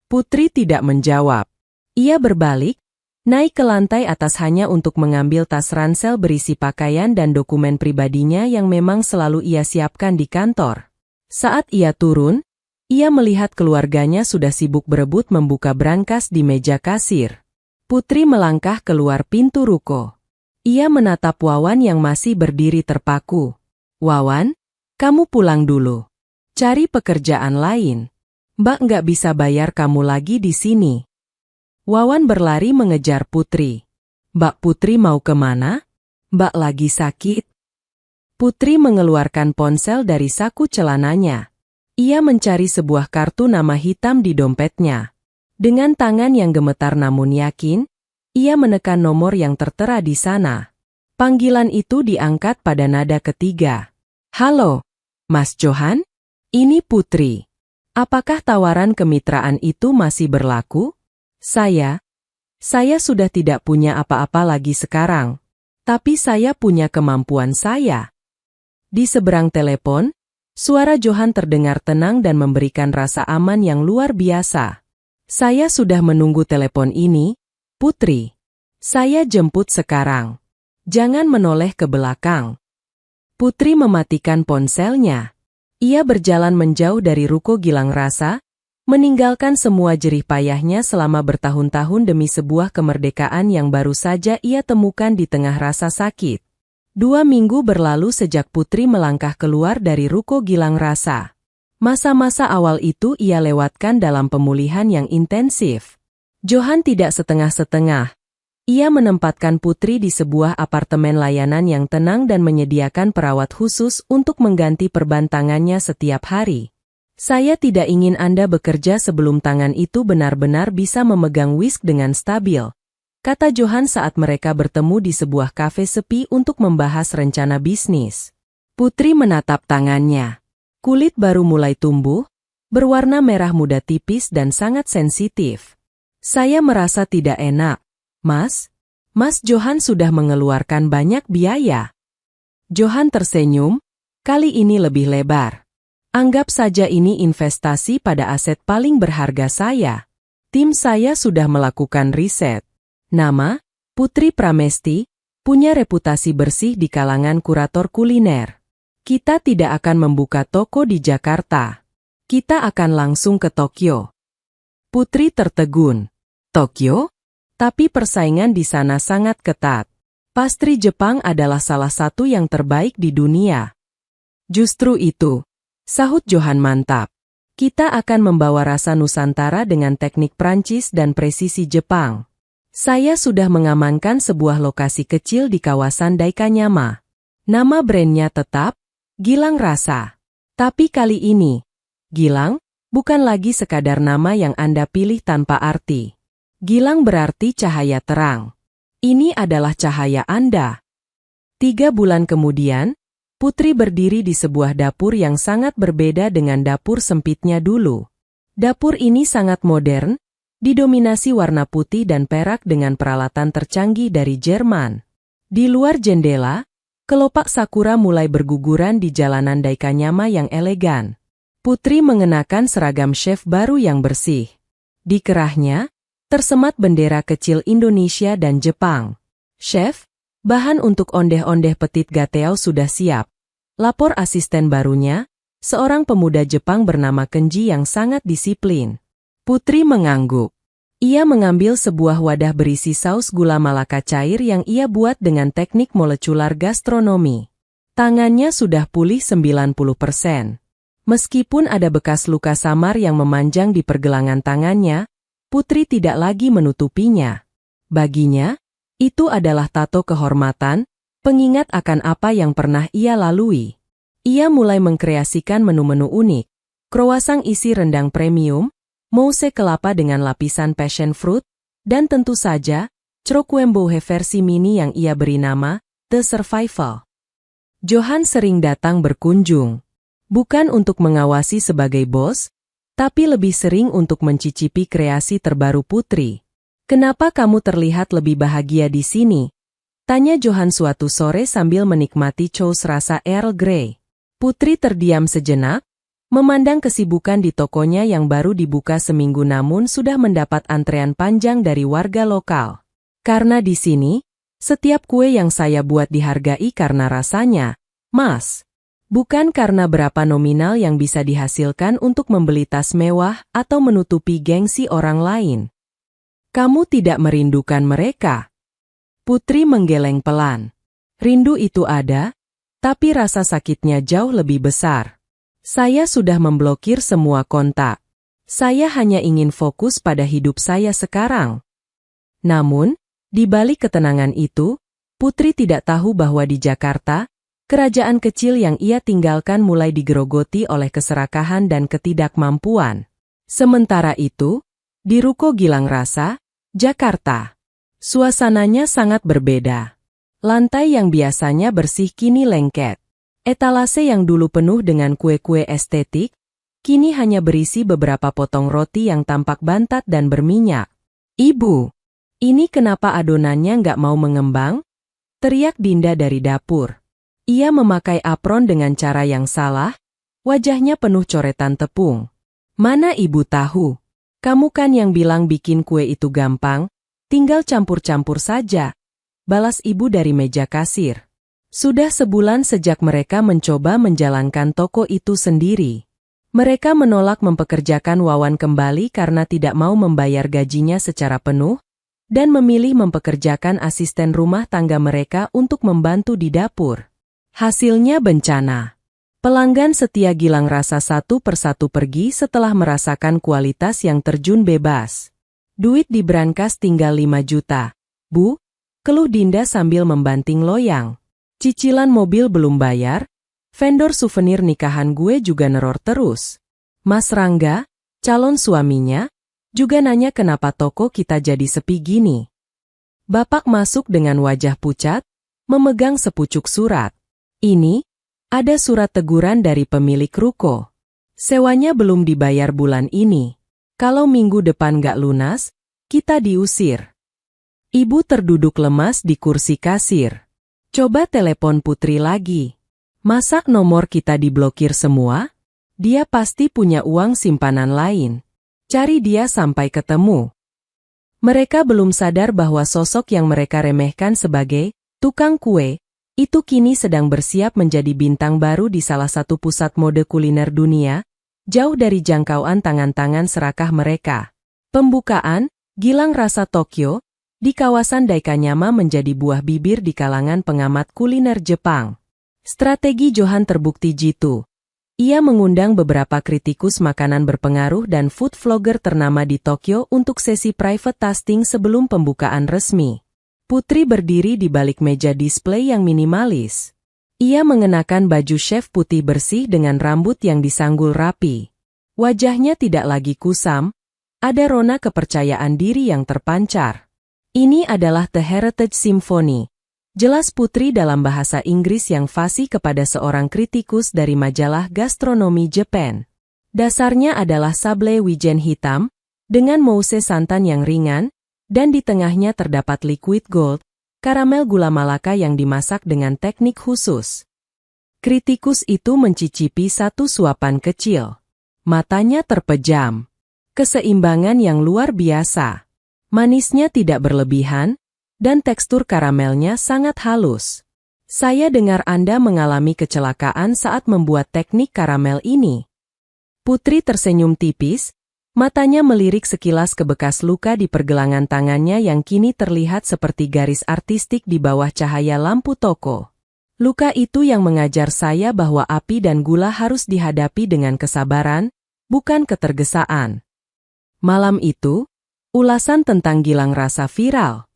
Putri tidak menjawab. Ia berbalik, naik ke lantai atas hanya untuk mengambil tas ransel berisi pakaian dan dokumen pribadinya yang memang selalu ia siapkan di kantor. Saat ia turun, ia melihat keluarganya sudah sibuk berebut membuka brankas di meja kasir. Putri melangkah keluar pintu ruko. Ia menatap Wawan yang masih berdiri terpaku. Wawan, kamu pulang dulu. Cari pekerjaan lain. Mbak nggak bisa bayar kamu lagi di sini. Wawan berlari mengejar Putri. Mbak Putri mau kemana? Mbak lagi sakit. Putri mengeluarkan ponsel dari saku celananya. Ia mencari sebuah kartu nama hitam di dompetnya. Dengan tangan yang gemetar namun yakin, ia menekan nomor yang tertera di sana. Panggilan itu diangkat pada nada ketiga. Halo, Mas Johan? Ini Putri. Apakah tawaran kemitraan itu masih berlaku? Saya, Saya sudah tidak punya apa-apa lagi sekarang. Tapi saya punya kemampuan saya. Di seberang telepon, suara Johan terdengar tenang dan memberikan rasa aman yang luar biasa. Saya sudah menunggu telepon ini, Putri. Saya jemput sekarang. Jangan menoleh ke belakang. Putri mematikan ponselnya. Ia berjalan menjauh dari ruko Gilang Rasa, meninggalkan semua jerih payahnya selama bertahun-tahun demi sebuah kemerdekaan yang baru saja ia temukan di tengah rasa sakit. 2 minggu berlalu sejak Putri melangkah keluar dari ruko Gilang Rasa. Masa-masa awal itu ia lewatkan dalam pemulihan yang intensif. Johan tidak setengah-setengah. Ia menempatkan Putri di sebuah apartemen layanan yang tenang dan menyediakan perawat khusus untuk mengganti perban tangannya setiap hari. Saya tidak ingin Anda bekerja sebelum tangan itu benar-benar bisa memegang whisk dengan stabil, kata Johan saat mereka bertemu di sebuah kafe sepi untuk membahas rencana bisnis. Putri menatap tangannya. Kulit baru mulai tumbuh, berwarna merah muda tipis dan sangat sensitif. Saya merasa tidak enak, Mas. Mas Johan sudah mengeluarkan banyak biaya. Johan tersenyum, kali ini lebih lebar. Anggap saja ini investasi pada aset paling berharga saya. Tim saya sudah melakukan riset. Nama, Putri Pramesti, punya reputasi bersih di kalangan kurator kuliner. Kita tidak akan membuka toko di Jakarta. Kita akan langsung ke Tokyo. Putri tertegun. Tokyo? Tapi persaingan di sana sangat ketat. Pastry Jepang adalah salah satu yang terbaik di dunia. Justru itu, sahut Johan mantap. Kita akan membawa rasa Nusantara dengan teknik Prancis dan presisi Jepang. Saya sudah mengamankan sebuah lokasi kecil di kawasan Daikanyama. Nama brandnya tetap Gilang Rasa. Tapi kali ini, Gilang bukan lagi sekadar nama yang Anda pilih tanpa arti. Gilang berarti cahaya terang. Ini adalah cahaya Anda. 3 bulan kemudian, Putri berdiri di sebuah dapur yang sangat berbeda dengan dapur sempitnya dulu. Dapur ini sangat modern, didominasi warna putih dan perak dengan peralatan tercanggih dari Jerman. Di luar jendela, kelopak sakura mulai berguguran di jalanan Daikanyama yang elegan. Putri mengenakan seragam chef baru yang bersih. Di kerahnya, tersemat bendera kecil Indonesia dan Jepang. Chef, bahan untuk ondeh-ondeh petit gateau sudah siap. Lapor asisten barunya, seorang pemuda Jepang bernama Kenji yang sangat disiplin. Putri mengangguk. Ia mengambil sebuah wadah berisi saus gula Malaka cair yang ia buat dengan teknik molekular gastronomi. Tangannya sudah pulih 90%. Meskipun ada bekas luka samar yang memanjang di pergelangan tangannya, Putri tidak lagi menutupinya. Baginya, itu adalah tato kehormatan, pengingat akan apa yang pernah ia lalui. Ia mulai mengkreasikan menu-menu unik. Croissant isi rendang premium, mousse kelapa dengan lapisan passion fruit, dan tentu saja, croquembouche versi mini yang ia beri nama The Survival. Johan sering datang berkunjung. Bukan untuk mengawasi sebagai bos, tapi lebih sering untuk mencicipi kreasi terbaru Putri. Kenapa kamu terlihat lebih bahagia di sini? Tanya Johan suatu sore sambil menikmati chaus rasa Earl Grey. Putri terdiam sejenak, memandang kesibukan di tokonya yang baru dibuka seminggu namun sudah mendapat antrean panjang dari warga lokal. Karena di sini, setiap kue yang saya buat dihargai karena rasanya, Mas. Bukan karena berapa nominal yang bisa dihasilkan untuk membeli tas mewah atau menutupi gengsi orang lain. Kamu tidak merindukan mereka. Putri menggeleng pelan. Rindu itu ada, tapi rasa sakitnya jauh lebih besar. Saya sudah memblokir semua kontak. Saya hanya ingin fokus pada hidup saya sekarang. Namun, di balik ketenangan itu, Putri tidak tahu bahwa di Jakarta, kerajaan kecil yang ia tinggalkan mulai digerogoti oleh keserakahan dan ketidakmampuan. Sementara itu, di ruko Gilang Rasa, Jakarta, suasananya sangat berbeda. Lantai yang biasanya bersih kini lengket. Etalase yang dulu penuh dengan kue-kue estetik, kini hanya berisi beberapa potong roti yang tampak bantat dan berminyak. Ibu, Ini kenapa adonannya nggak mau mengembang? Teriak Dinda dari dapur. Ia memakai apron dengan cara yang salah, wajahnya penuh coretan tepung. Mana ibu tahu? Kamu kan yang bilang bikin kue itu gampang, tinggal campur-campur saja. Balas ibu dari meja kasir. Sudah sebulan sejak mereka mencoba menjalankan toko itu sendiri. Mereka menolak mempekerjakan Wawan kembali karena tidak mau membayar gajinya secara penuh, dan memilih mempekerjakan asisten rumah tangga mereka untuk membantu di dapur. Hasilnya bencana. Pelanggan setia Gilang Rasa satu persatu pergi setelah merasakan kualitas yang terjun bebas. Duit di brankas tinggal 5 juta. Bu, keluh Dinda sambil membanting loyang. Cicilan mobil belum bayar, vendor souvenir nikahan gue juga neror terus. Mas Rangga, calon suaminya, juga nanya kenapa toko kita jadi sepi gini. Bapak masuk dengan wajah pucat, memegang sepucuk surat. Ini, ada surat teguran dari pemilik ruko. Sewanya belum dibayar bulan ini. Kalau minggu depan gak lunas, kita diusir. Ibu terduduk lemas di kursi kasir. Coba telepon Putri lagi. Masa nomor kita diblokir semua? Dia pasti punya uang simpanan lain. Cari dia sampai ketemu. Mereka belum sadar bahwa sosok yang mereka remehkan sebagai tukang kue, itu kini sedang bersiap menjadi bintang baru di salah satu pusat mode kuliner dunia, jauh dari jangkauan tangan-tangan serakah mereka. Pembukaan, Gilang Rasa Tokyo, di kawasan Daikanyama menjadi buah bibir di kalangan pengamat kuliner Jepang. Strategi Johan terbukti jitu. Ia mengundang beberapa kritikus makanan berpengaruh dan food vlogger ternama di Tokyo untuk sesi private tasting sebelum pembukaan resmi. Putri berdiri di balik meja display yang minimalis. Ia mengenakan baju chef putih bersih dengan rambut yang disanggul rapi. Wajahnya tidak lagi kusam, ada rona kepercayaan diri yang terpancar. Ini adalah The Heritage Symphony. Jelas Putri dalam bahasa Inggris yang fasih kepada seorang kritikus dari majalah gastronomi Japan. Dasarnya adalah sable wijen hitam, dengan mouse santan yang ringan, dan di tengahnya terdapat liquid gold, karamel gula Malaka yang dimasak dengan teknik khusus. Kritikus itu mencicipi satu suapan kecil. Matanya terpejam. Keseimbangan yang luar biasa. Manisnya tidak berlebihan, dan tekstur karamelnya sangat halus. Saya dengar Anda mengalami kecelakaan saat membuat teknik karamel ini. Putri tersenyum tipis, matanya melirik sekilas ke bekas luka di pergelangan tangannya yang kini terlihat seperti garis artistik di bawah cahaya lampu toko. Luka itu yang mengajar saya bahwa api dan gula harus dihadapi dengan kesabaran, bukan ketergesaan. Malam itu, ulasan tentang Gilang Rasa viral.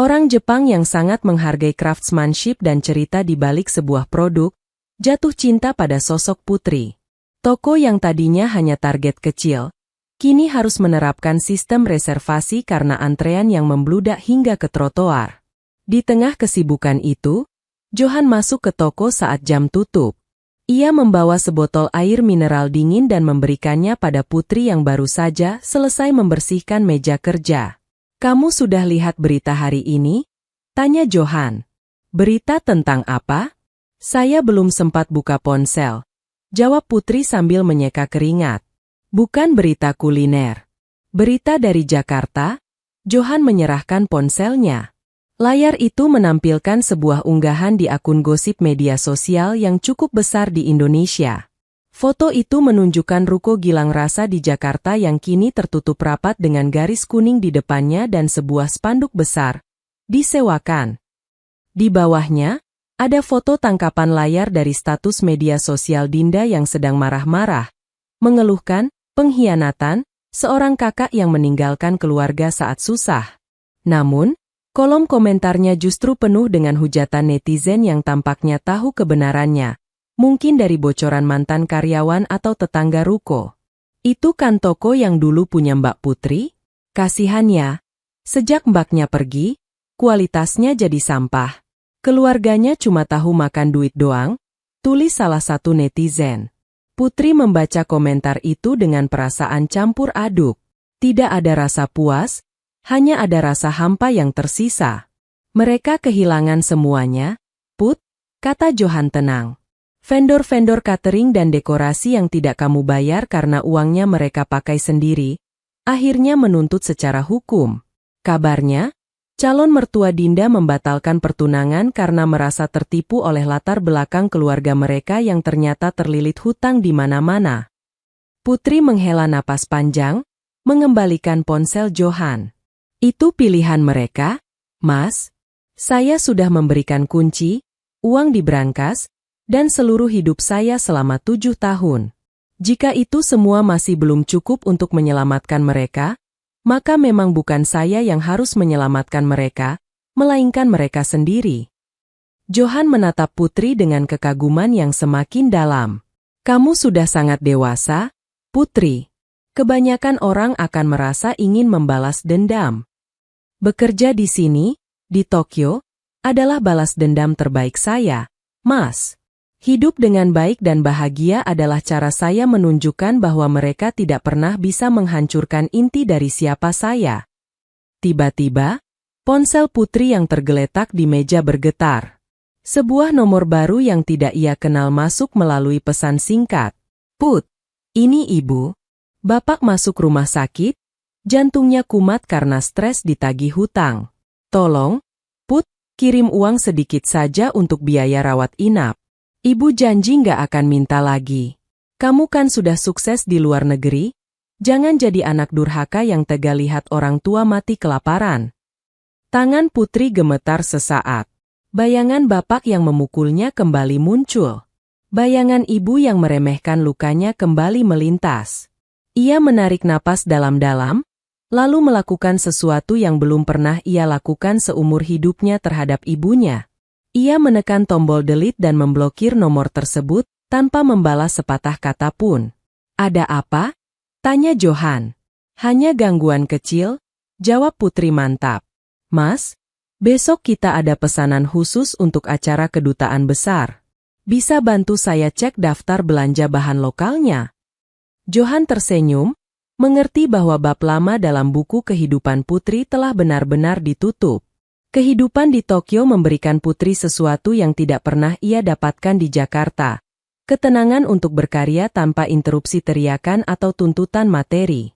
Orang Jepang yang sangat menghargai craftsmanship dan cerita di balik sebuah produk, jatuh cinta pada sosok Putri. Toko yang tadinya hanya target kecil, kini harus menerapkan sistem reservasi karena antrean yang membludak hingga ke trotoar. Di tengah kesibukan itu, Johan masuk ke toko saat jam tutup. Ia membawa sebotol air mineral dingin dan memberikannya pada Putri yang baru saja selesai membersihkan meja kerja. "Kamu sudah lihat berita hari ini?" tanya Johan. "Berita tentang apa?" "Saya belum sempat buka ponsel," jawab Putri sambil menyeka keringat. "Bukan berita kuliner. Berita dari Jakarta." Johan menyerahkan ponselnya. Layar itu menampilkan sebuah unggahan di akun gosip media sosial yang cukup besar di Indonesia. Foto itu menunjukkan ruko Gilang Rasa di Jakarta yang kini tertutup rapat dengan garis kuning di depannya dan sebuah spanduk besar, "Disewakan." Di bawahnya, ada foto tangkapan layar dari status media sosial Dinda yang sedang marah-marah, mengeluhkan pengkhianatan seorang kakak yang meninggalkan keluarga saat susah. Namun, kolom komentarnya justru penuh dengan hujatan netizen yang tampaknya tahu kebenarannya, mungkin dari bocoran mantan karyawan atau tetangga ruko. "Itu kan toko yang dulu punya Mbak Putri? Kasihannya, sejak mbaknya pergi, kualitasnya jadi sampah. Keluarganya cuma tahu makan duit doang," tulis salah satu netizen. Putri membaca komentar itu dengan perasaan campur aduk. Tidak ada rasa puas, Hanya ada rasa hampa yang tersisa. Mereka kehilangan semuanya, Put, kata Johan tenang. Vendor-vendor catering dan dekorasi yang tidak kamu bayar karena uangnya mereka pakai sendiri, akhirnya menuntut secara hukum. Kabarnya, calon mertua Dinda membatalkan pertunangan karena merasa tertipu oleh latar belakang keluarga mereka yang ternyata terlilit hutang di mana-mana. Putri menghela napas panjang, mengembalikan ponsel Johan. Itu pilihan mereka, Mas. Saya sudah memberikan kunci, uang di brankas, dan seluruh hidup saya selama 7 tahun. Jika itu semua masih belum cukup untuk menyelamatkan mereka, maka memang bukan saya yang harus menyelamatkan mereka, melainkan mereka sendiri. Johan menatap Putri dengan kekaguman yang semakin dalam. Kamu sudah sangat dewasa, Putri. Kebanyakan orang akan merasa ingin membalas dendam. Bekerja di sini, di Tokyo, adalah balas dendam terbaik saya, Mas. Hidup dengan baik dan bahagia adalah cara saya menunjukkan bahwa mereka tidak pernah bisa menghancurkan inti dari siapa saya. Tiba-tiba, ponsel Putri yang tergeletak di meja bergetar. Sebuah nomor baru yang tidak ia kenal masuk melalui pesan singkat. Put, ini Ibu. Bapak masuk rumah sakit, jantungnya kumat karena stres ditagih hutang. Tolong, Put, kirim uang sedikit saja untuk biaya rawat inap. Ibu janji nggak akan minta lagi. Kamu kan sudah sukses di luar negeri, jangan jadi anak durhaka yang tega lihat orang tua mati kelaparan. Tangan Putri gemetar sesaat. Bayangan bapak yang memukulnya kembali muncul. Bayangan ibu yang meremehkan lukanya kembali melintas. Ia menarik napas dalam-dalam, lalu melakukan sesuatu yang belum pernah ia lakukan seumur hidupnya terhadap ibunya. Ia menekan tombol delete dan memblokir nomor tersebut, tanpa membalas sepatah kata pun. Ada apa? Tanya Johan. Hanya gangguan kecil, jawab Putri mantap. Mas, besok kita ada pesanan khusus untuk acara kedutaan besar. Bisa bantu saya cek daftar belanja bahan lokalnya? Johan tersenyum, mengerti bahwa bab lama dalam buku kehidupan Putri telah benar-benar ditutup. Kehidupan di Tokyo memberikan Putri sesuatu yang tidak pernah ia dapatkan di Jakarta. Ketenangan untuk berkarya tanpa interupsi teriakan atau tuntutan materi.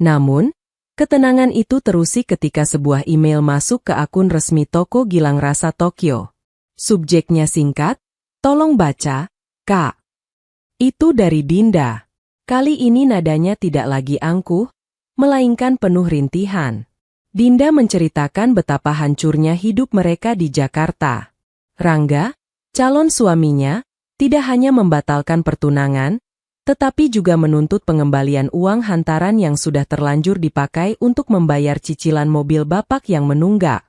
Namun, ketenangan itu terusik ketika sebuah email masuk ke akun resmi toko Gilang Rasa Tokyo. Subjeknya singkat, tolong baca, Kak. Itu dari Dinda. Kali ini nadanya tidak lagi angkuh, melainkan penuh rintihan. Dinda menceritakan betapa hancurnya hidup mereka di Jakarta. Rangga, calon suaminya, tidak hanya membatalkan pertunangan, tetapi juga menuntut pengembalian uang hantaran yang sudah terlanjur dipakai untuk membayar cicilan mobil bapak yang menunggak.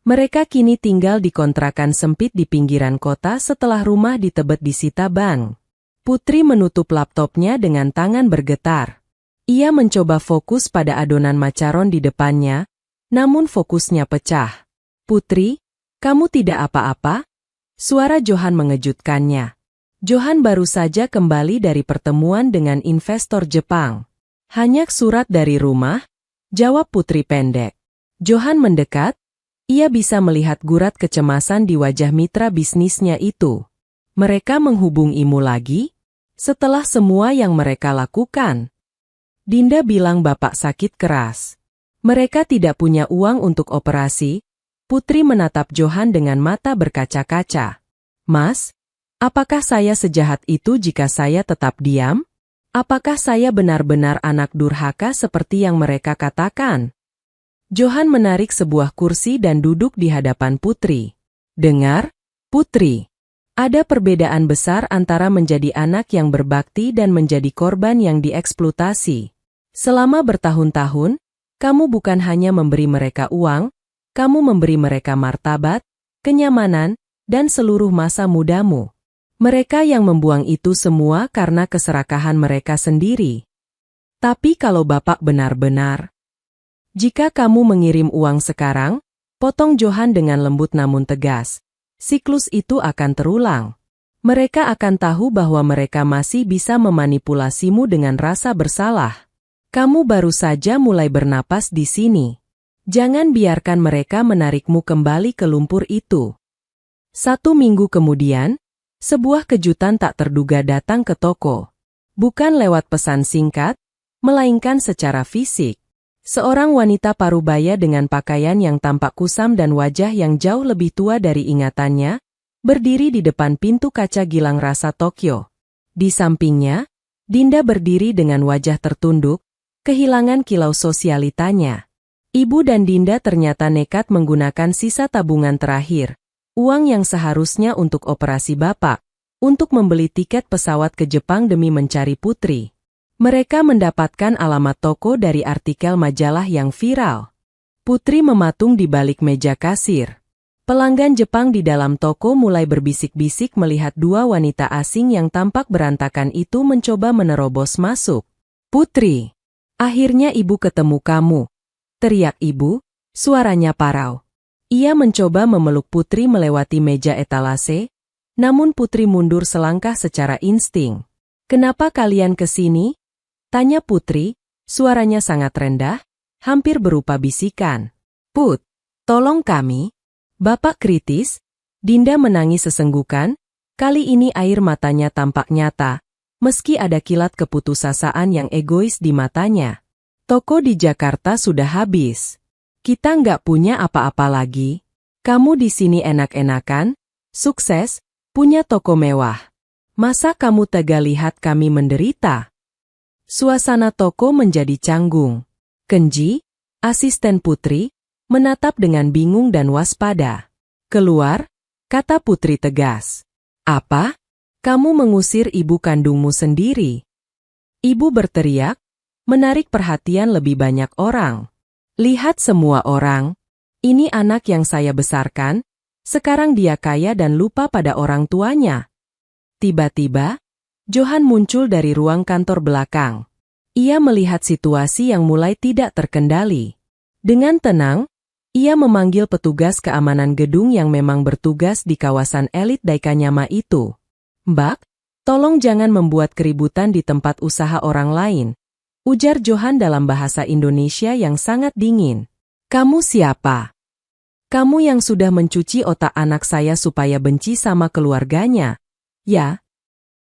Mereka kini tinggal di kontrakan sempit di pinggiran kota setelah rumah di Tebet disita bank. Putri menutup laptopnya dengan tangan bergetar. Ia mencoba fokus pada adonan macaron di depannya, namun fokusnya pecah. Putri, kamu tidak apa-apa? Suara Johan mengejutkannya. Johan baru saja kembali dari pertemuan dengan investor Jepang. Hanya surat dari rumah, jawab Putri pendek. Johan mendekat, ia bisa melihat gurat kecemasan di wajah mitra bisnisnya itu. Mereka menghubungimu lagi? Setelah semua yang mereka lakukan. Dinda bilang bapak sakit keras. Mereka tidak punya uang untuk operasi. Putri menatap Johan dengan mata berkaca-kaca. Mas, apakah saya sejahat itu jika saya tetap diam? Apakah saya benar-benar anak durhaka seperti yang mereka katakan? Johan menarik sebuah kursi dan duduk di hadapan Putri. Dengar, Putri. Ada perbedaan besar antara menjadi anak yang berbakti dan menjadi korban yang dieksploitasi. Selama bertahun-tahun, kamu bukan hanya memberi mereka uang, kamu memberi mereka martabat, kenyamanan, dan seluruh masa mudamu. Mereka yang membuang itu semua karena keserakahan mereka sendiri. Tapi kalau bapak benar-benar, jika kamu mengirim uang sekarang, potong Johan dengan lembut namun tegas, siklus itu akan terulang. Mereka akan tahu bahwa mereka masih bisa memanipulasimu dengan rasa bersalah. Kamu baru saja mulai bernapas di sini. Jangan biarkan mereka menarikmu kembali ke lumpur itu. 1 minggu kemudian, sebuah kejutan tak terduga datang ke toko. Bukan lewat pesan singkat, melainkan secara fisik. Seorang wanita parubaya dengan pakaian yang tampak kusam dan wajah yang jauh lebih tua dari ingatannya, berdiri di depan pintu kaca Gilang Rasa Tokyo. Di sampingnya, Dinda berdiri dengan wajah tertunduk, kehilangan kilau sosialitanya. Ibu dan Dinda ternyata nekat menggunakan sisa tabungan terakhir, uang yang seharusnya untuk operasi bapak, untuk membeli tiket pesawat ke Jepang demi mencari Putri. Mereka mendapatkan alamat toko dari artikel majalah yang viral. Putri mematung di balik meja kasir. Pelanggan Jepang di dalam toko mulai berbisik-bisik melihat 2 wanita asing yang tampak berantakan itu mencoba menerobos masuk. "Putri, akhirnya ibu ketemu kamu," teriak ibu, suaranya parau. Ia mencoba memeluk Putri melewati meja etalase, namun Putri mundur selangkah secara insting. "Kenapa kalian ke sini?" tanya Putri, suaranya sangat rendah, hampir berupa bisikan. "Put, tolong kami." "Bapak kritis." Dinda menangis sesenggukan, kali ini air matanya tampak nyata, meski ada kilat keputusasaan yang egois di matanya. "Toko di Jakarta sudah habis. Kita nggak punya apa-apa lagi. Kamu di sini enak-enakan, sukses, punya toko mewah. Masa kamu tega lihat kami menderita?" Suasana toko menjadi canggung. Kenji, asisten Putri, menatap dengan bingung dan waspada. "Keluar," kata Putri tegas. "Apa? Kamu mengusir ibu kandungmu sendiri?" Ibu berteriak, menarik perhatian lebih banyak orang. "Lihat semua orang, ini anak yang saya besarkan, sekarang dia kaya dan lupa pada orang tuanya." Tiba-tiba, Johan muncul dari ruang kantor belakang. Ia melihat situasi yang mulai tidak terkendali. Dengan tenang, ia memanggil petugas keamanan gedung yang memang bertugas di kawasan elit Daikanyama itu. "Mbak, tolong jangan membuat keributan di tempat usaha orang lain," ujar Johan dalam bahasa Indonesia yang sangat dingin. "Kamu siapa? Kamu yang sudah mencuci otak anak saya supaya benci sama keluarganya, ya?"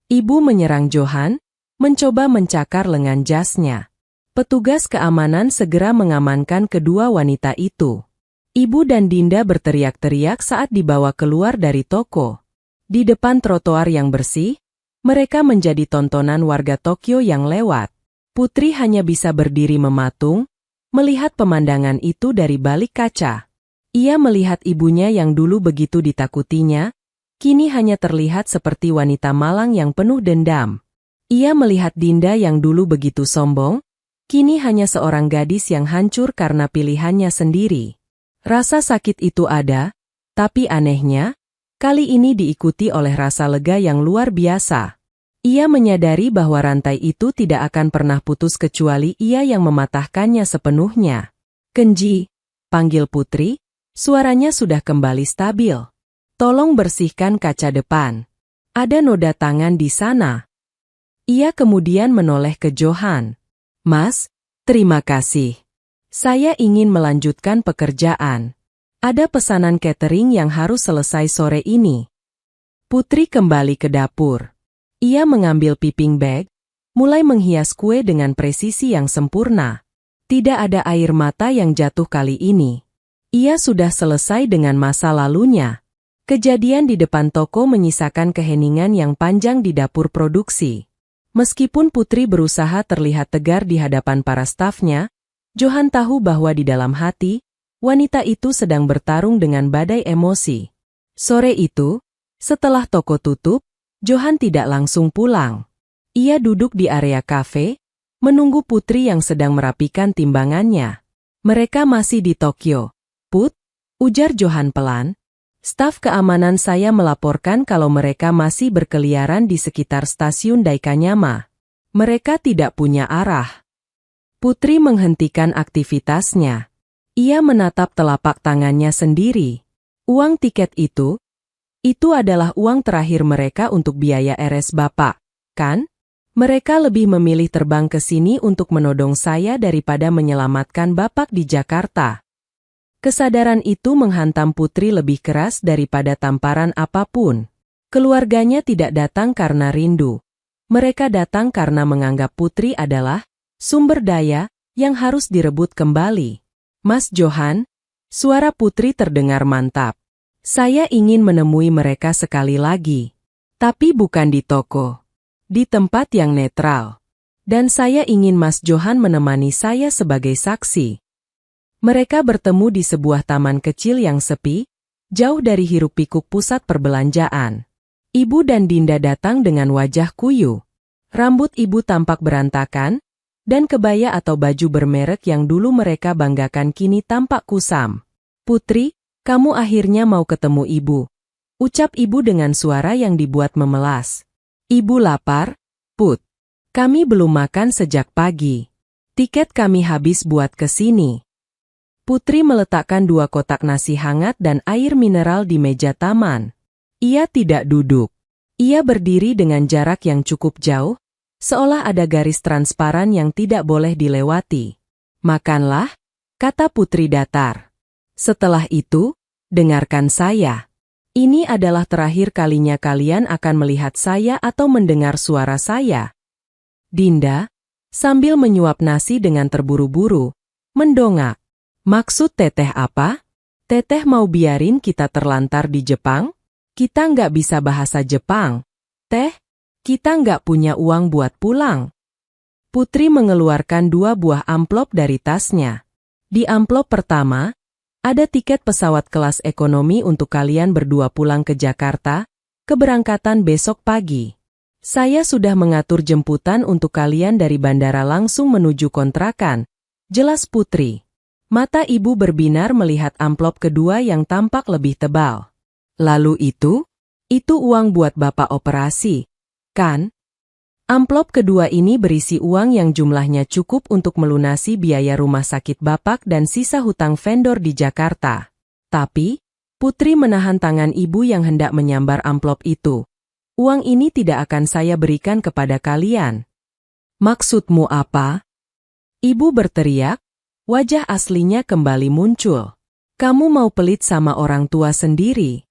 Ibu menyerang Johan, mencoba mencakar lengan jasnya. Petugas keamanan segera mengamankan kedua wanita itu. Ibu dan Dinda berteriak-teriak saat dibawa keluar dari toko. Di depan trotoar yang bersih, mereka menjadi tontonan warga Tokyo yang lewat. Putri hanya bisa berdiri mematung, melihat pemandangan itu dari balik kaca. Ia melihat ibunya yang dulu begitu ditakutinya, kini hanya terlihat seperti wanita malang yang penuh dendam. Ia melihat Dinda yang dulu begitu sombong, kini hanya seorang gadis yang hancur karena pilihannya sendiri. Rasa sakit itu ada, tapi anehnya, kali ini diikuti oleh rasa lega yang luar biasa. Ia menyadari bahwa rantai itu tidak akan pernah putus kecuali ia yang mematahkannya sepenuhnya. "Kenji," panggil Putri, suaranya sudah kembali stabil. "Tolong bersihkan kaca depan. Ada noda tangan di sana." Ia kemudian menoleh ke Johan. "Mas, terima kasih. Saya ingin melanjutkan pekerjaan. Ada pesanan catering yang harus selesai sore ini." Putri kembali ke dapur. Ia mengambil piping bag, mulai menghias kue dengan presisi yang sempurna. Tidak ada air mata yang jatuh kali ini. Ia sudah selesai dengan masa lalunya. Kejadian di depan toko menyisakan keheningan yang panjang di dapur produksi. Meskipun Putri berusaha terlihat tegar di hadapan para stafnya, Johan tahu bahwa di dalam hati, wanita itu sedang bertarung dengan badai emosi. Sore itu, setelah toko tutup, Johan tidak langsung pulang. Ia duduk di area kafe, menunggu Putri yang sedang merapikan timbangannya. "Mereka masih di Tokyo, Put," ujar Johan pelan. "Staf keamanan saya melaporkan kalau mereka masih berkeliaran di sekitar stasiun Daikanyama. Mereka tidak punya arah." Putri menghentikan aktivitasnya. Ia menatap telapak tangannya sendiri. Uang tiket itu adalah uang terakhir mereka untuk biaya RS Bapak, kan? Mereka lebih memilih terbang ke sini untuk menodong saya daripada menyelamatkan Bapak di Jakarta. Kesadaran itu menghantam Putri lebih keras daripada tamparan apapun. Keluarganya tidak datang karena rindu. Mereka datang karena menganggap Putri adalah sumber daya yang harus direbut kembali. Mas Johan, suara Putri terdengar mantap. Saya ingin menemui mereka sekali lagi. Tapi bukan di toko. Di tempat yang netral. Dan saya ingin Mas Johan menemani saya sebagai saksi. Mereka bertemu di sebuah taman kecil yang sepi, jauh dari hiruk-pikuk pusat perbelanjaan. Ibu dan Dinda datang dengan wajah kuyu. Rambut ibu tampak berantakan, dan kebaya atau baju bermerek yang dulu mereka banggakan kini tampak kusam. Putri, kamu akhirnya mau ketemu ibu. Ucap ibu dengan suara yang dibuat memelas. Ibu lapar, Put. Kami belum makan sejak pagi. Tiket kami habis buat kesini. Putri meletakkan 2 kotak nasi hangat dan air mineral di meja taman. Ia tidak duduk. Ia berdiri dengan jarak yang cukup jauh, seolah ada garis transparan yang tidak boleh dilewati. Makanlah, kata Putri datar. Setelah itu, dengarkan saya. Ini adalah terakhir kalinya kalian akan melihat saya atau mendengar suara saya. Dinda, sambil menyuap nasi dengan terburu-buru, mendongak. Maksud teteh apa? Teteh mau biarin kita terlantar di Jepang? Kita nggak bisa bahasa Jepang. Teh, kita nggak punya uang buat pulang. Putri mengeluarkan 2 buah amplop dari tasnya. Di amplop pertama, ada tiket pesawat kelas ekonomi untuk kalian berdua pulang ke Jakarta, keberangkatan besok pagi. Saya sudah mengatur jemputan untuk kalian dari bandara langsung menuju kontrakan, jelas Putri. Mata ibu berbinar melihat amplop kedua yang tampak lebih tebal. Lalu itu uang buat bapak operasi, kan? Amplop kedua ini berisi uang yang jumlahnya cukup untuk melunasi biaya rumah sakit bapak dan sisa hutang vendor di Jakarta. Tapi, Putri menahan tangan ibu yang hendak menyambar amplop itu. Uang ini tidak akan saya berikan kepada kalian. Maksudmu apa? Ibu berteriak. Wajah aslinya kembali muncul. Kamu mau pelit sama orang tua sendiri.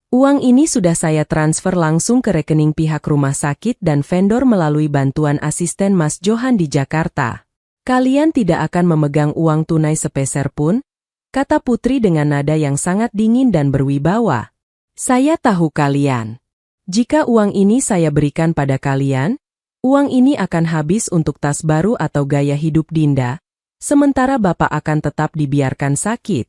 Uang ini sudah saya transfer langsung ke rekening pihak rumah sakit dan vendor melalui bantuan asisten Mas Johan di Jakarta. Kalian tidak akan memegang uang tunai sepeser pun, kata Putri dengan nada yang sangat dingin dan berwibawa. Saya tahu kalian. Jika uang ini saya berikan pada kalian, uang ini akan habis untuk tas baru atau gaya hidup Dinda. Sementara bapak akan tetap dibiarkan sakit.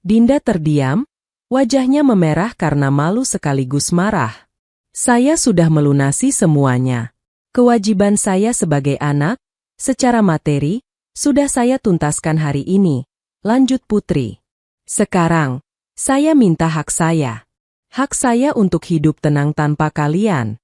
Dinda terdiam, wajahnya memerah karena malu sekaligus marah. Saya sudah melunasi semuanya. Kewajiban saya sebagai anak, secara materi, sudah saya tuntaskan hari ini, lanjut Putri. Sekarang, saya minta hak saya. Hak saya untuk hidup tenang tanpa kalian.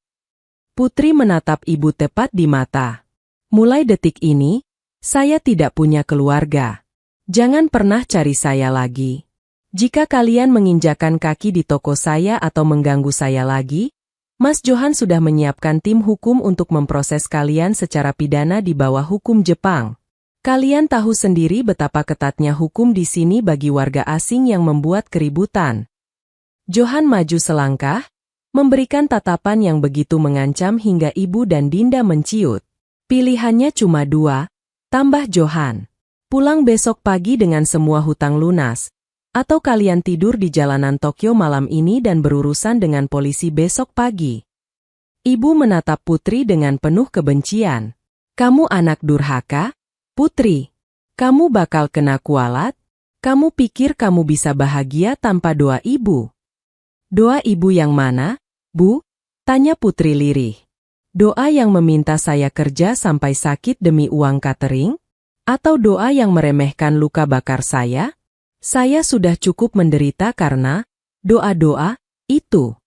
Putri menatap ibu tepat di mata. Mulai detik ini, saya tidak punya keluarga. Jangan pernah cari saya lagi. Jika kalian menginjakan kaki di toko saya atau mengganggu saya lagi, Mas Johan sudah menyiapkan tim hukum untuk memproses kalian secara pidana di bawah hukum Jepang. Kalian tahu sendiri betapa ketatnya hukum di sini bagi warga asing yang membuat keributan. Johan maju selangkah, memberikan tatapan yang begitu mengancam hingga ibu dan Dinda menciut. Pilihannya cuma 2. Tambah Johan, pulang besok pagi dengan semua hutang lunas, atau kalian tidur di jalanan Tokyo malam ini dan berurusan dengan polisi besok pagi. Ibu menatap Putri dengan penuh kebencian. Kamu anak durhaka, Putri. Kamu bakal kena kualat. Kamu pikir kamu bisa bahagia tanpa doa ibu? Doa ibu yang mana, Bu? Tanya Putri lirih. Doa yang meminta saya kerja sampai sakit demi uang catering? Atau doa yang meremehkan luka bakar saya? Saya sudah cukup menderita karena doa-doa itu.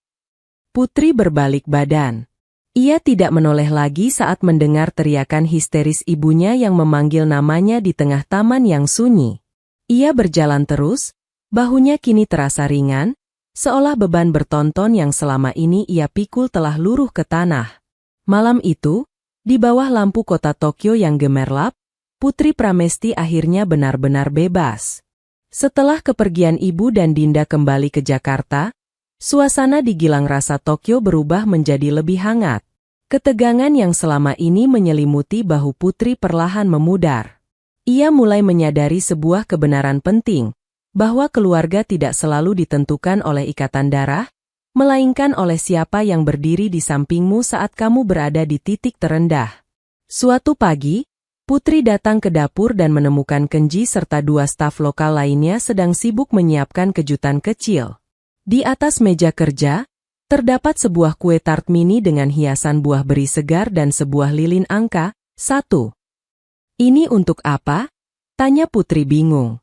Putri berbalik badan. Ia tidak menoleh lagi saat mendengar teriakan histeris ibunya yang memanggil namanya di tengah taman yang sunyi. Ia berjalan terus, bahunya kini terasa ringan, seolah beban bertonton yang selama ini ia pikul telah luruh ke tanah. Malam itu, di bawah lampu kota Tokyo yang gemerlap, Putri Pramesti akhirnya benar-benar bebas. Setelah kepergian ibu dan Dinda kembali ke Jakarta, suasana di Gilang Rasa Tokyo berubah menjadi lebih hangat. Ketegangan yang selama ini menyelimuti bahu Putri perlahan memudar. Ia mulai menyadari sebuah kebenaran penting, bahwa keluarga tidak selalu ditentukan oleh ikatan darah, melainkan oleh siapa yang berdiri di sampingmu saat kamu berada di titik terendah. Suatu pagi, Putri datang ke dapur dan menemukan Kenji serta 2 staf lokal lainnya sedang sibuk menyiapkan kejutan kecil. Di atas meja kerja, terdapat sebuah kue tart mini dengan hiasan buah beri segar dan sebuah lilin angka, 1. "Ini untuk apa?" tanya Putri bingung.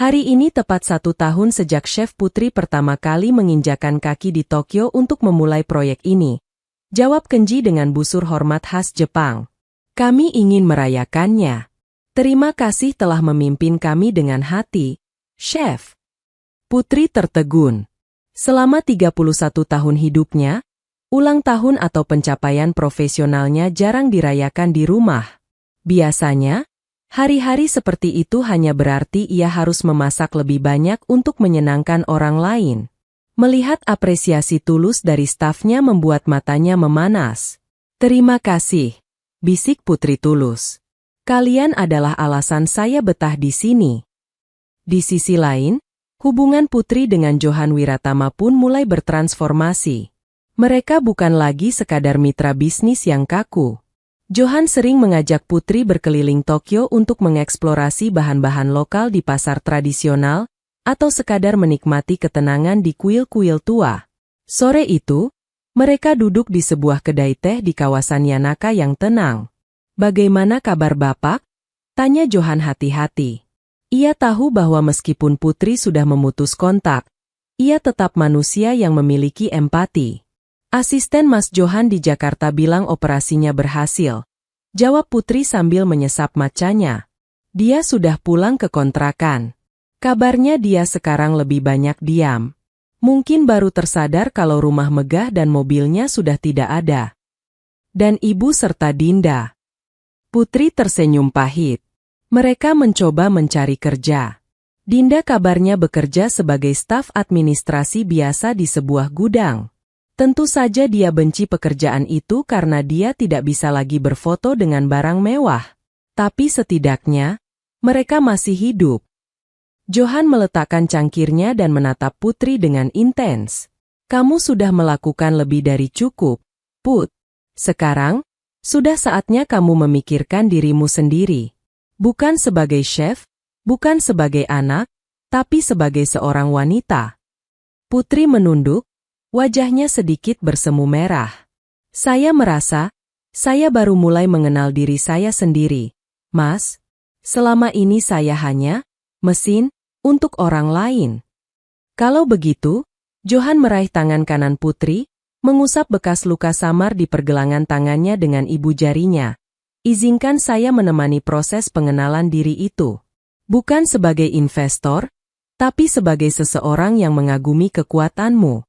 Hari ini tepat 1 tahun sejak Chef Putri pertama kali menginjakan kaki di Tokyo untuk memulai proyek ini. Jawab Kenji dengan busur hormat khas Jepang. "Kami ingin merayakannya. Terima kasih telah memimpin kami dengan hati, Chef." Putri tertegun. Selama 31 tahun hidupnya, ulang tahun atau pencapaian profesionalnya jarang dirayakan di rumah. Biasanya, hari-hari seperti itu hanya berarti ia harus memasak lebih banyak untuk menyenangkan orang lain. Melihat apresiasi tulus dari stafnya membuat matanya memanas. "Terima kasih," bisik Putri tulus. "Kalian adalah alasan saya betah di sini." Di sisi lain, hubungan Putri dengan Johan Wiratama pun mulai bertransformasi. Mereka bukan lagi sekadar mitra bisnis yang kaku. Johan sering mengajak Putri berkeliling Tokyo untuk mengeksplorasi bahan-bahan lokal di pasar tradisional, atau sekadar menikmati ketenangan di kuil-kuil tua. Sore itu, mereka duduk di sebuah kedai teh di kawasan Yanaka yang tenang. "Bagaimana kabar Bapak?" tanya Johan hati-hati. Ia tahu bahwa meskipun Putri sudah memutus kontak, ia tetap manusia yang memiliki empati. "Asisten Mas Johan di Jakarta bilang operasinya berhasil," jawab Putri sambil menyesap macanya. "Dia sudah pulang ke kontrakan. Kabarnya dia sekarang lebih banyak diam. Mungkin baru tersadar kalau rumah megah dan mobilnya sudah tidak ada. Dan ibu serta Dinda." Putri tersenyum pahit. Mereka mencoba mencari kerja. Dinda kabarnya bekerja sebagai staf administrasi biasa di sebuah gudang. Tentu saja dia benci pekerjaan itu karena dia tidak bisa lagi berfoto dengan barang mewah. Tapi setidaknya, mereka masih hidup. Johan meletakkan cangkirnya dan menatap Putri dengan intens. "Kamu sudah melakukan lebih dari cukup, Put. Sekarang, sudah saatnya kamu memikirkan dirimu sendiri. Bukan sebagai chef, bukan sebagai anak, tapi sebagai seorang wanita." Putri menunduk, wajahnya sedikit bersemu merah. "Saya merasa, saya baru mulai mengenal diri saya sendiri, Mas. Selama ini saya hanya mesin untuk orang lain." Kalau begitu, Johan meraih tangan kanan Putri, mengusap bekas luka samar di pergelangan tangannya dengan ibu jarinya. "Izinkan saya menemani proses pengenalan diri itu. Bukan sebagai investor, tapi sebagai seseorang yang mengagumi kekuatanmu."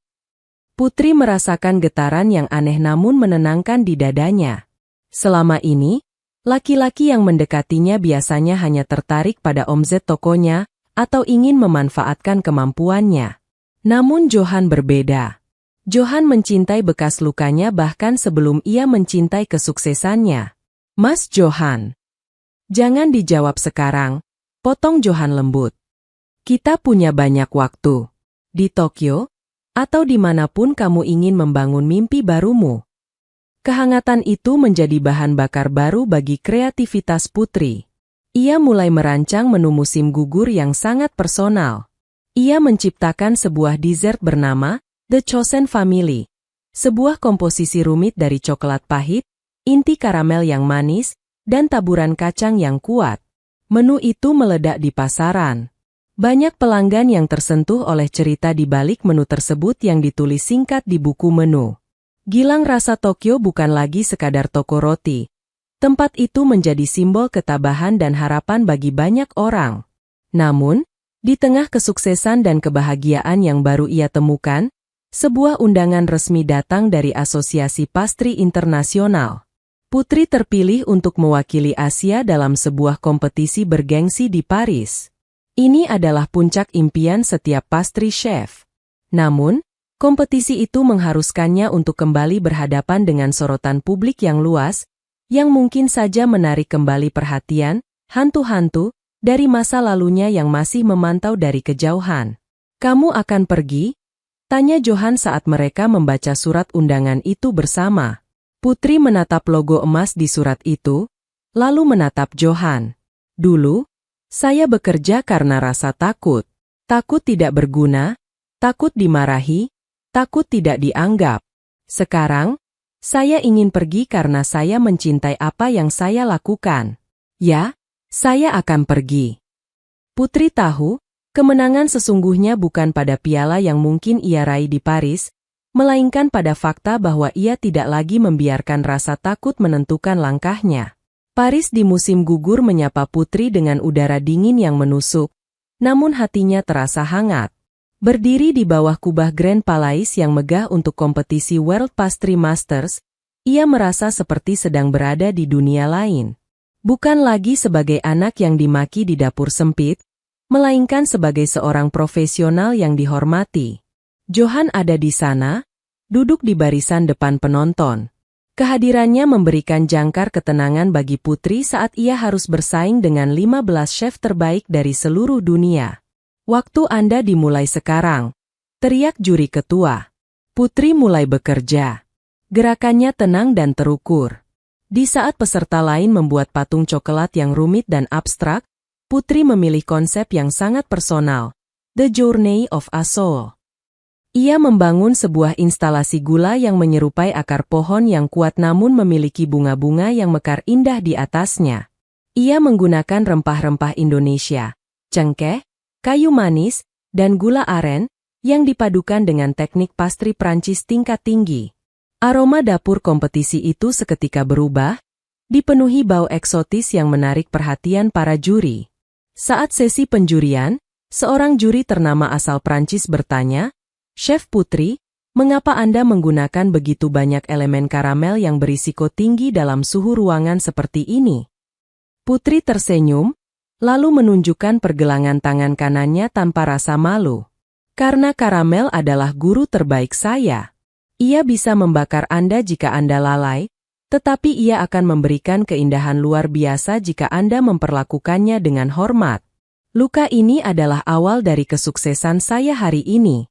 Putri merasakan getaran yang aneh namun menenangkan di dadanya. Selama ini, laki-laki yang mendekatinya biasanya hanya tertarik pada omzet tokonya, atau ingin memanfaatkan kemampuannya. Namun Johan berbeda. Johan mencintai bekas lukanya bahkan sebelum ia mencintai kesuksesannya. "Mas Johan." "Jangan dijawab sekarang," potong Johan lembut. "Kita punya banyak waktu. Di Tokyo, atau dimanapun kamu ingin membangun mimpi barumu." Kehangatan itu menjadi bahan bakar baru bagi kreativitas Putri. Ia mulai merancang menu musim gugur yang sangat personal. Ia menciptakan sebuah dessert bernama The Chosen Family. Sebuah komposisi rumit dari coklat pahit, inti karamel yang manis, dan taburan kacang yang kuat. Menu itu meledak di pasaran. Banyak pelanggan yang tersentuh oleh cerita di balik menu tersebut yang ditulis singkat di buku menu. Gilang Rasa Tokyo bukan lagi sekadar toko roti. Tempat itu menjadi simbol ketabahan dan harapan bagi banyak orang. Namun, di tengah kesuksesan dan kebahagiaan yang baru ia temukan, sebuah undangan resmi datang dari Asosiasi Pastry Internasional. Putri terpilih untuk mewakili Asia dalam sebuah kompetisi bergengsi di Paris. Ini adalah puncak impian setiap pastry chef. Namun, kompetisi itu mengharuskannya untuk kembali berhadapan dengan sorotan publik yang luas, yang mungkin saja menarik kembali perhatian hantu-hantu dari masa lalunya yang masih memantau dari kejauhan. "Kamu akan pergi?" tanya Johan saat mereka membaca surat undangan itu bersama. Putri menatap logo emas di surat itu, lalu menatap Johan. "Dulu, saya bekerja karena rasa takut. Takut tidak berguna, takut dimarahi, takut tidak dianggap. Sekarang, saya ingin pergi karena saya mencintai apa yang saya lakukan. Ya, saya akan pergi." Putri tahu, kemenangan sesungguhnya bukan pada piala yang mungkin ia raih di Paris, melainkan pada fakta bahwa ia tidak lagi membiarkan rasa takut menentukan langkahnya. Paris di musim gugur menyapa Putri dengan udara dingin yang menusuk, namun hatinya terasa hangat. Berdiri di bawah kubah Grand Palais yang megah untuk kompetisi World Pastry Masters, ia merasa seperti sedang berada di dunia lain. Bukan lagi sebagai anak yang dimaki di dapur sempit, melainkan sebagai seorang profesional yang dihormati. Johan ada di sana, duduk di barisan depan penonton. Kehadirannya memberikan jangkar ketenangan bagi Putri saat ia harus bersaing dengan 15 chef terbaik dari seluruh dunia. "Waktu Anda dimulai sekarang," teriak juri ketua. Putri mulai bekerja. Gerakannya tenang dan terukur. Di saat peserta lain membuat patung coklat yang rumit dan abstrak, Putri memilih konsep yang sangat personal, The Journey of a Soul. Ia membangun sebuah instalasi gula yang menyerupai akar pohon yang kuat namun memiliki bunga-bunga yang mekar indah di atasnya. Ia menggunakan rempah-rempah Indonesia, cengkeh, kayu manis, dan gula aren, yang dipadukan dengan teknik pastry Prancis tingkat tinggi. Aroma dapur kompetisi itu seketika berubah, dipenuhi bau eksotis yang menarik perhatian para juri. Saat sesi penjurian, seorang juri ternama asal Prancis bertanya, "Chef Putri, mengapa Anda menggunakan begitu banyak elemen karamel yang berisiko tinggi dalam suhu ruangan seperti ini?" Putri tersenyum, lalu menunjukkan pergelangan tangan kanannya tanpa rasa malu. "Karena karamel adalah guru terbaik saya. Ia bisa membakar Anda jika Anda lalai, tetapi ia akan memberikan keindahan luar biasa jika Anda memperlakukannya dengan hormat. Luka ini adalah awal dari kesuksesan saya hari ini."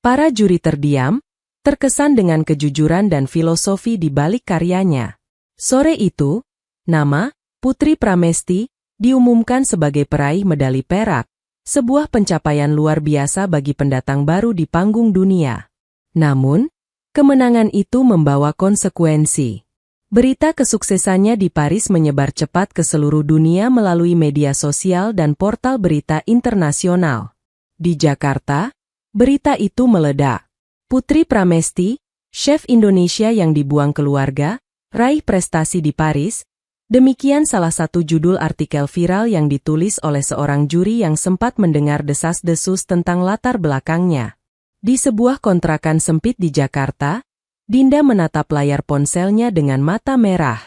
Para juri terdiam, terkesan dengan kejujuran dan filosofi di balik karyanya. Sore itu, nama Putri Pramesti diumumkan sebagai peraih medali perak, sebuah pencapaian luar biasa bagi pendatang baru di panggung dunia. Namun, kemenangan itu membawa konsekuensi. Berita kesuksesannya di Paris menyebar cepat ke seluruh dunia melalui media sosial dan portal berita internasional. Di Jakarta, berita itu meledak. Putri Pramesti, chef Indonesia yang dibuang keluarga, raih prestasi di Paris. Demikian salah satu judul artikel viral yang ditulis oleh seorang juri yang sempat mendengar desas-desus tentang latar belakangnya. Di sebuah kontrakan sempit di Jakarta, Dinda menatap layar ponselnya dengan mata merah.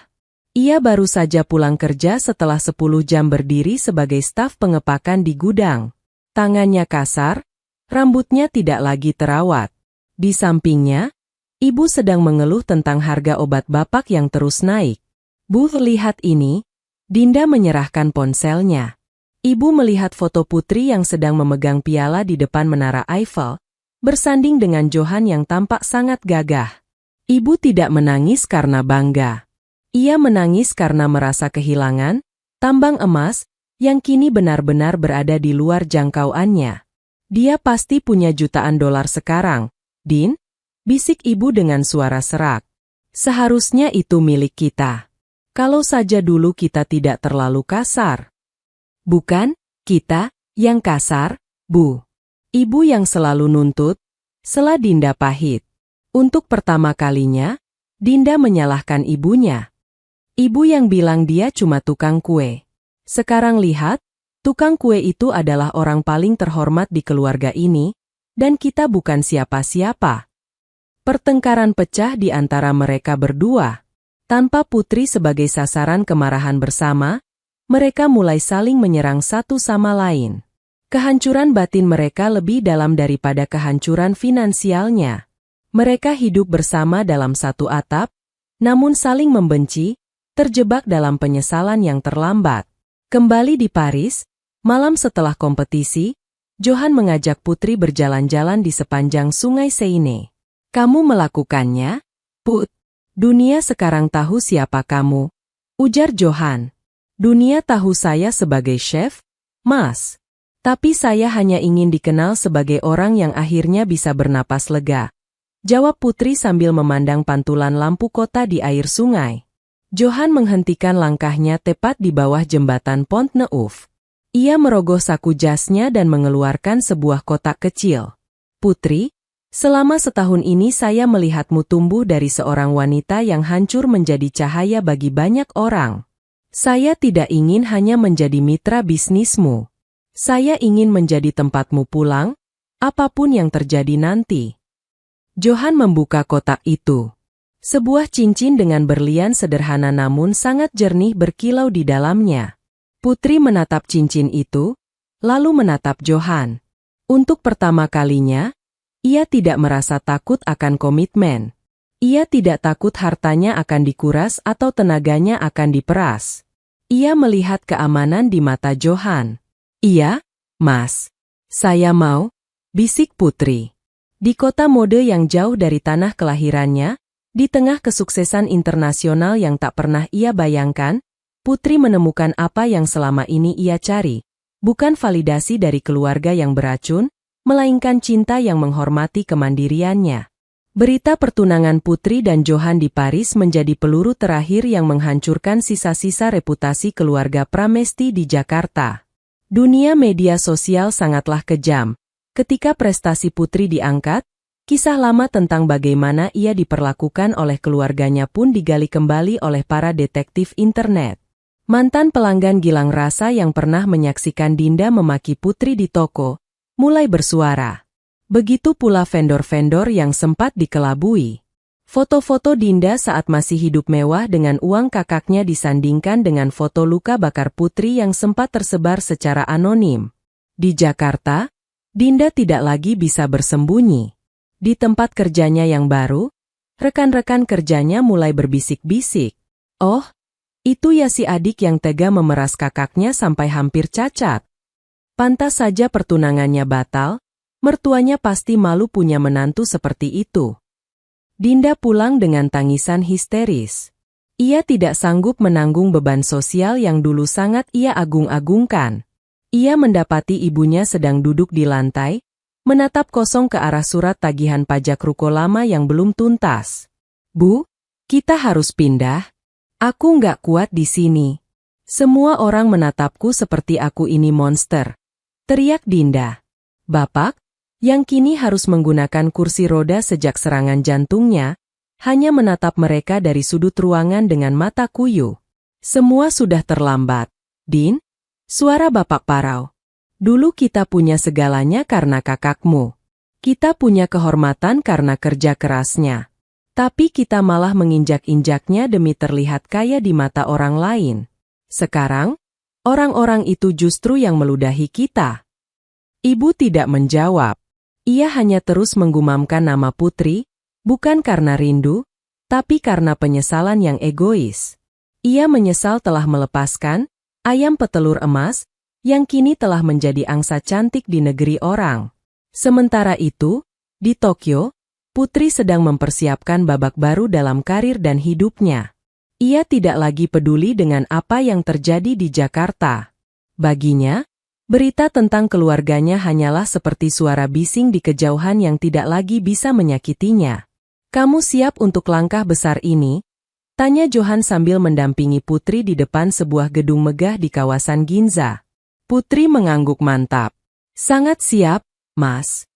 Ia baru saja pulang kerja setelah 10 jam berdiri sebagai staf pengepakan di gudang. Tangannya kasar, rambutnya tidak lagi terawat. Di sampingnya, ibu sedang mengeluh tentang harga obat bapak yang terus naik. "Bu, lihat ini." Dinda menyerahkan ponselnya. Ibu melihat foto Putri yang sedang memegang piala di depan Menara Eiffel, bersanding dengan Johan yang tampak sangat gagah. Ibu tidak menangis karena bangga. Ia menangis karena merasa kehilangan tambang emas yang kini benar-benar berada di luar jangkauannya. "Dia pasti punya jutaan dolar sekarang, Din," bisik ibu dengan suara serak. "Seharusnya itu milik kita. Kalau saja dulu kita tidak terlalu kasar." "Bukan, kita yang kasar, Bu." Ibu yang selalu nuntut, sela Dinda pahit. Untuk pertama kalinya, Dinda menyalahkan ibunya. Ibu yang bilang dia cuma tukang kue. Sekarang lihat, tukang kue itu adalah orang paling terhormat di keluarga ini, dan kita bukan siapa-siapa. Pertengkaran pecah di antara mereka berdua. Tanpa Putri sebagai sasaran kemarahan bersama, mereka mulai saling menyerang satu sama lain. Kehancuran batin mereka lebih dalam daripada kehancuran finansialnya. Mereka hidup bersama dalam satu atap, namun saling membenci, terjebak dalam penyesalan yang terlambat. Kembali di Paris, malam setelah kompetisi, Johan mengajak Putri berjalan-jalan di sepanjang sungai Seine. "Kamu melakukannya, Put? Dunia sekarang tahu siapa kamu," ujar Johan. "Dunia tahu saya sebagai chef, Mas. Tapi saya hanya ingin dikenal sebagai orang yang akhirnya bisa bernapas lega," jawab Putri sambil memandang pantulan lampu kota di air sungai. Johan menghentikan langkahnya tepat di bawah jembatan Pont Neuf. Ia merogoh saku jasnya dan mengeluarkan sebuah kotak kecil. "Putri, selama setahun ini saya melihatmu tumbuh dari seorang wanita yang hancur menjadi cahaya bagi banyak orang. Saya tidak ingin hanya menjadi mitra bisnismu. Saya ingin menjadi tempatmu pulang, apapun yang terjadi nanti." Johan membuka kotak itu. Sebuah cincin dengan berlian sederhana namun sangat jernih berkilau di dalamnya. Putri menatap cincin itu, lalu menatap Johan. Untuk pertama kalinya, ia tidak merasa takut akan komitmen. Ia tidak takut hartanya akan dikuras atau tenaganya akan diperas. Ia melihat keamanan di mata Johan. "Iya, Mas. Saya mau," bisik Putri. Di kota mode yang jauh dari tanah kelahirannya, di tengah kesuksesan internasional yang tak pernah ia bayangkan, Putri menemukan apa yang selama ini ia cari. Bukan validasi dari keluarga yang beracun, melainkan cinta yang menghormati kemandiriannya. Berita pertunangan Putri dan Johan di Paris menjadi peluru terakhir yang menghancurkan sisa-sisa reputasi keluarga Pramesti di Jakarta. Dunia media sosial sangatlah kejam. Ketika prestasi Putri diangkat, kisah lama tentang bagaimana ia diperlakukan oleh keluarganya pun digali kembali oleh para detektif internet. Mantan pelanggan Gilang Rasa yang pernah menyaksikan Dinda memaki Putri di toko, mulai bersuara. Begitu pula vendor-vendor yang sempat dikelabui. Foto-foto Dinda saat masih hidup mewah dengan uang kakaknya disandingkan dengan foto luka bakar Putri yang sempat tersebar secara anonim. Di Jakarta, Dinda tidak lagi bisa bersembunyi. Di tempat kerjanya yang baru, rekan-rekan kerjanya mulai berbisik-bisik. "Oh, itu ya si adik yang tega memeras kakaknya sampai hampir cacat. Pantas saja pertunangannya batal, mertuanya pasti malu punya menantu seperti itu." Dinda pulang dengan tangisan histeris. Ia tidak sanggup menanggung beban sosial yang dulu sangat ia agung-agungkan. Ia mendapati ibunya sedang duduk di lantai, menatap kosong ke arah surat tagihan pajak ruko lama yang belum tuntas. "Bu, kita harus pindah. Aku nggak kuat di sini. Semua orang menatapku seperti aku ini monster," teriak Dinda. Bapak, yang kini harus menggunakan kursi roda sejak serangan jantungnya, hanya menatap mereka dari sudut ruangan dengan mata kuyu. "Semua sudah terlambat, Din," suara Bapak parau. "Dulu kita punya segalanya karena kakakmu. Kita punya kehormatan karena kerja kerasnya. Tapi kita malah menginjak-injaknya demi terlihat kaya di mata orang lain. Sekarang, orang-orang itu justru yang meludahi kita." Ibu tidak menjawab. Ia hanya terus menggumamkan nama Putri, bukan karena rindu, tapi karena penyesalan yang egois. Ia menyesal telah melepaskan ayam petelur emas, yang kini telah menjadi angsa cantik di negeri orang. Sementara itu, di Tokyo, Putri sedang mempersiapkan babak baru dalam karir dan hidupnya. Ia tidak lagi peduli dengan apa yang terjadi di Jakarta. Baginya, berita tentang keluarganya hanyalah seperti suara bising di kejauhan yang tidak lagi bisa menyakitinya. "Kamu siap untuk langkah besar ini?" tanya Johan sambil mendampingi Putri di depan sebuah gedung megah di kawasan Ginza. Putri mengangguk mantap. "Sangat siap, Mas."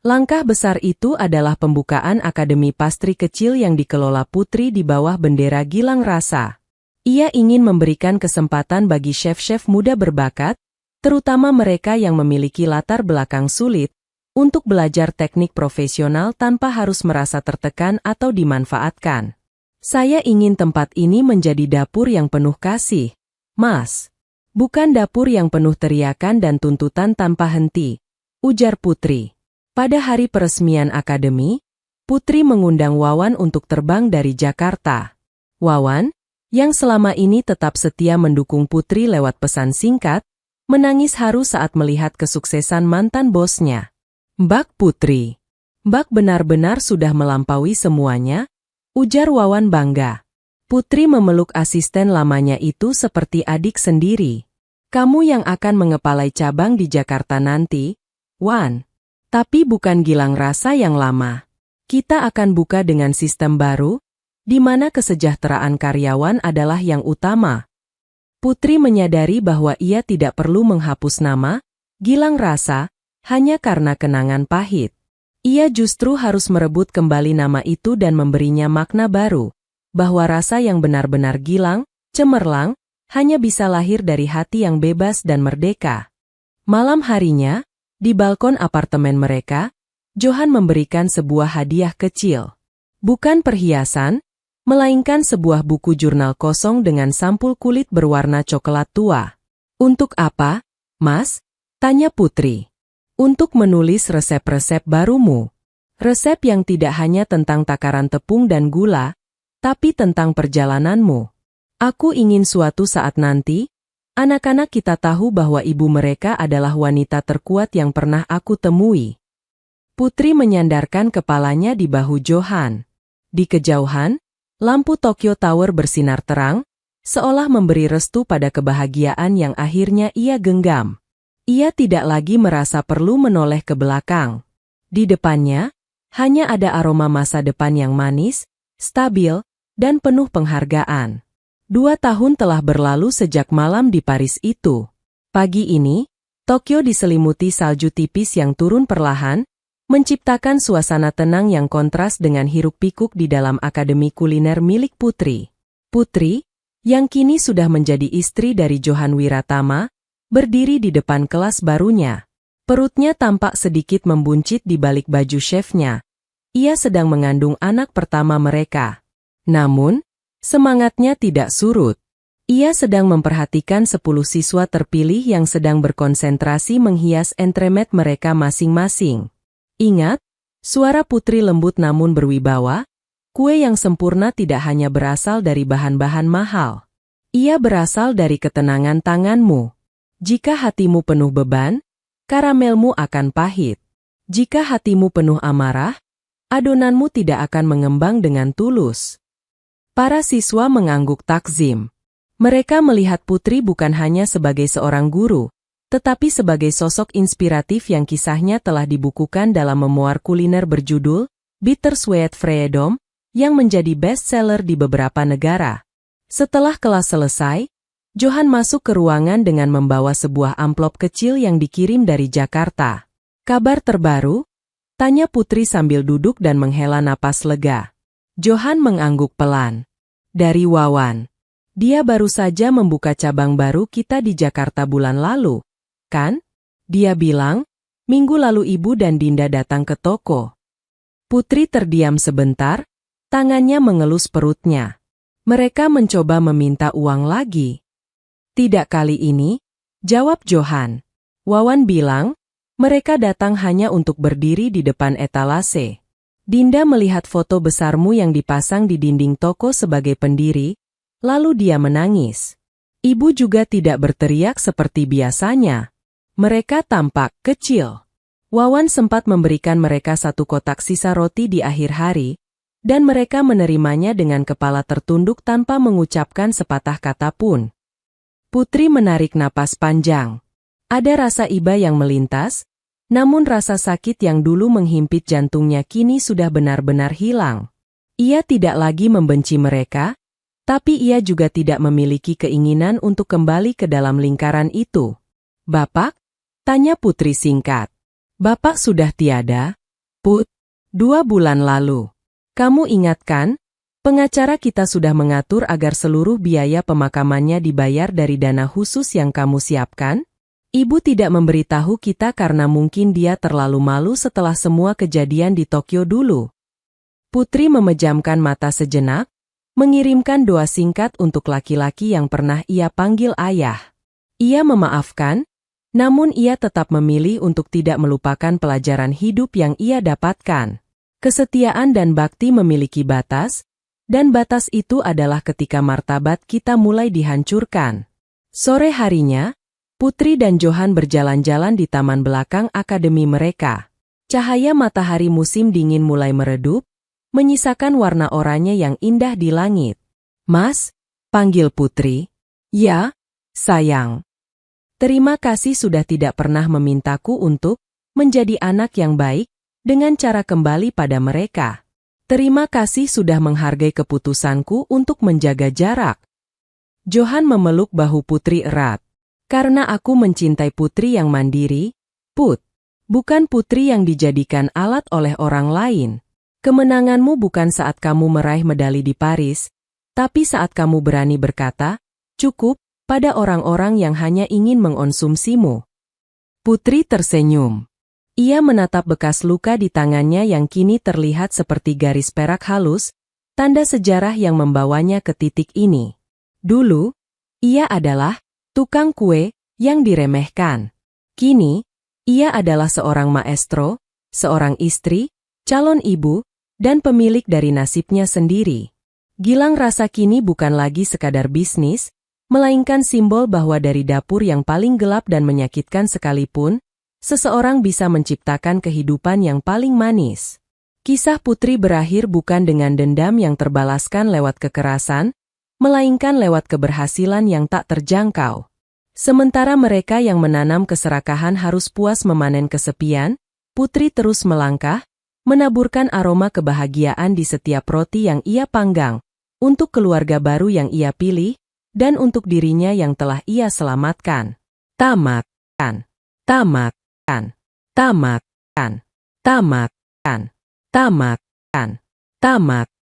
Langkah besar itu adalah pembukaan akademi pastry kecil yang dikelola Putri di bawah bendera Gilang Rasa. Ia ingin memberikan kesempatan bagi chef-chef muda berbakat, terutama mereka yang memiliki latar belakang sulit, untuk belajar teknik profesional tanpa harus merasa tertekan atau dimanfaatkan. "Saya ingin tempat ini menjadi dapur yang penuh kasih, Mas. Bukan dapur yang penuh teriakan dan tuntutan tanpa henti, ujar Putri. Pada hari peresmian akademi, Putri mengundang Wawan untuk terbang dari Jakarta. Wawan, yang selama ini tetap setia mendukung Putri lewat pesan singkat, menangis haru saat melihat kesuksesan mantan bosnya. Mbak Putri. Mbak benar-benar sudah melampaui semuanya, ujar Wawan bangga. Putri memeluk asisten lamanya itu seperti adik sendiri. Kamu yang akan mengepalai cabang di Jakarta nanti, Wan. Tapi bukan Gilang Rasa yang lama. Kita akan buka dengan sistem baru, di mana kesejahteraan karyawan adalah yang utama. Putri menyadari bahwa ia tidak perlu menghapus nama Gilang Rasa hanya karena kenangan pahit. Ia justru harus merebut kembali nama itu dan memberinya makna baru, bahwa rasa yang benar-benar Gilang, cemerlang, hanya bisa lahir dari hati yang bebas dan merdeka. Malam harinya, di balkon apartemen mereka, Johan memberikan sebuah hadiah kecil. Bukan perhiasan, melainkan sebuah buku jurnal kosong dengan sampul kulit berwarna coklat tua. Untuk apa, Mas? Tanya Putri. Untuk menulis resep-resep barumu. Resep yang tidak hanya tentang takaran tepung dan gula, tapi tentang perjalananmu. Aku ingin suatu saat nanti, anak-anak kita tahu bahwa ibu mereka adalah wanita terkuat yang pernah aku temui. Putri menyandarkan kepalanya di bahu Johan. Di kejauhan, lampu Tokyo Tower bersinar terang, seolah memberi restu pada kebahagiaan yang akhirnya ia genggam. Ia tidak lagi merasa perlu menoleh ke belakang. Di depannya, hanya ada aroma masa depan yang manis, stabil, dan penuh penghargaan. 2 tahun telah berlalu sejak malam di Paris itu. Pagi ini, Tokyo diselimuti salju tipis yang turun perlahan, menciptakan suasana tenang yang kontras dengan hiruk-pikuk di dalam akademi kuliner milik Putri. Putri, yang kini sudah menjadi istri dari Johan Wiratama, berdiri di depan kelas barunya. Perutnya tampak sedikit membuncit di balik baju chefnya. Ia sedang mengandung anak pertama mereka. Namun, semangatnya tidak surut. Ia sedang memperhatikan 10 siswa terpilih yang sedang berkonsentrasi menghias entremet mereka masing-masing. Ingat, suara Putri lembut namun berwibawa, kue yang sempurna tidak hanya berasal dari bahan-bahan mahal. Ia berasal dari ketenangan tanganmu. Jika hatimu penuh beban, karamelmu akan pahit. Jika hatimu penuh amarah, adonanmu tidak akan mengembang dengan tulus. Para siswa mengangguk takzim. Mereka melihat Putri bukan hanya sebagai seorang guru, tetapi sebagai sosok inspiratif yang kisahnya telah dibukukan dalam memoir kuliner berjudul Bittersweet Freedom, yang menjadi bestseller di beberapa negara. Setelah kelas selesai, Johan masuk ke ruangan dengan membawa sebuah amplop kecil yang dikirim dari Jakarta. Kabar terbaru? Tanya Putri sambil duduk dan menghela napas lega. Johan mengangguk pelan. Dari Wawan. Dia baru saja membuka cabang baru kita di Jakarta bulan lalu, kan? Dia bilang, minggu lalu ibu dan Dinda datang ke toko. Putri terdiam sebentar, tangannya mengelus perutnya. Mereka mencoba meminta uang lagi. Tidak kali ini, jawab Johan. Wawan bilang, mereka datang hanya untuk berdiri di depan etalase. Dinda melihat foto besarmu yang dipasang di dinding toko sebagai pendiri, lalu dia menangis. Ibu juga tidak berteriak seperti biasanya. Mereka tampak kecil. Wawan sempat memberikan mereka 1 kotak sisa roti di akhir hari, dan mereka menerimanya dengan kepala tertunduk tanpa mengucapkan sepatah kata pun. Putri menarik napas panjang. Ada rasa iba yang melintas, namun rasa sakit yang dulu menghimpit jantungnya kini sudah benar-benar hilang. Ia tidak lagi membenci mereka, tapi ia juga tidak memiliki keinginan untuk kembali ke dalam lingkaran itu. Bapak? Tanya Putri singkat. Bapak sudah tiada, Put. 2 bulan lalu. Kamu ingat kan? Pengacara kita sudah mengatur agar seluruh biaya pemakamannya dibayar dari dana khusus yang kamu siapkan? Ibu tidak memberitahu kita karena mungkin dia terlalu malu setelah semua kejadian di Tokyo dulu. Putri memejamkan mata sejenak, mengirimkan doa singkat untuk laki-laki yang pernah ia panggil ayah. Ia memaafkan, namun ia tetap memilih untuk tidak melupakan pelajaran hidup yang ia dapatkan. Kesetiaan dan bakti memiliki batas, dan batas itu adalah ketika martabat kita mulai dihancurkan. Sore harinya, Putri dan Johan berjalan-jalan di taman belakang akademi mereka. Cahaya matahari musim dingin mulai meredup, menyisakan warna oranye yang indah di langit. "Mas," panggil Putri. "Ya, sayang. Terima kasih sudah tidak pernah memintaku untuk menjadi anak yang baik dengan cara kembali pada mereka. Terima kasih sudah menghargai keputusanku untuk menjaga jarak." Johan memeluk bahu Putri erat. "Karena aku mencintai putri yang mandiri, Put. Bukan putri yang dijadikan alat oleh orang lain. Kemenanganmu bukan saat kamu meraih medali di Paris, tapi saat kamu berani berkata, 'Cukup,' pada orang-orang yang hanya ingin mengonsumsimu." Putri tersenyum. Ia menatap bekas luka di tangannya yang kini terlihat seperti garis perak halus, tanda sejarah yang membawanya ke titik ini. Dulu, ia adalah tukang kue yang diremehkan. Kini, ia adalah seorang maestro, seorang istri, calon ibu, dan pemilik dari nasibnya sendiri. Gilang Rasa kini bukan lagi sekadar bisnis, melainkan simbol bahwa dari dapur yang paling gelap dan menyakitkan sekalipun, seseorang bisa menciptakan kehidupan yang paling manis. Kisah Putri berakhir bukan dengan dendam yang terbalaskan lewat kekerasan, melainkan lewat keberhasilan yang tak terjangkau. Sementara mereka yang menanam keserakahan harus puas memanen kesepian, Putri terus melangkah, menaburkan aroma kebahagiaan di setiap roti yang ia panggang, untuk keluarga baru yang ia pilih, dan untuk dirinya yang telah ia selamatkan. Tamat. Tamat. Tamat. Tamat. Tamat.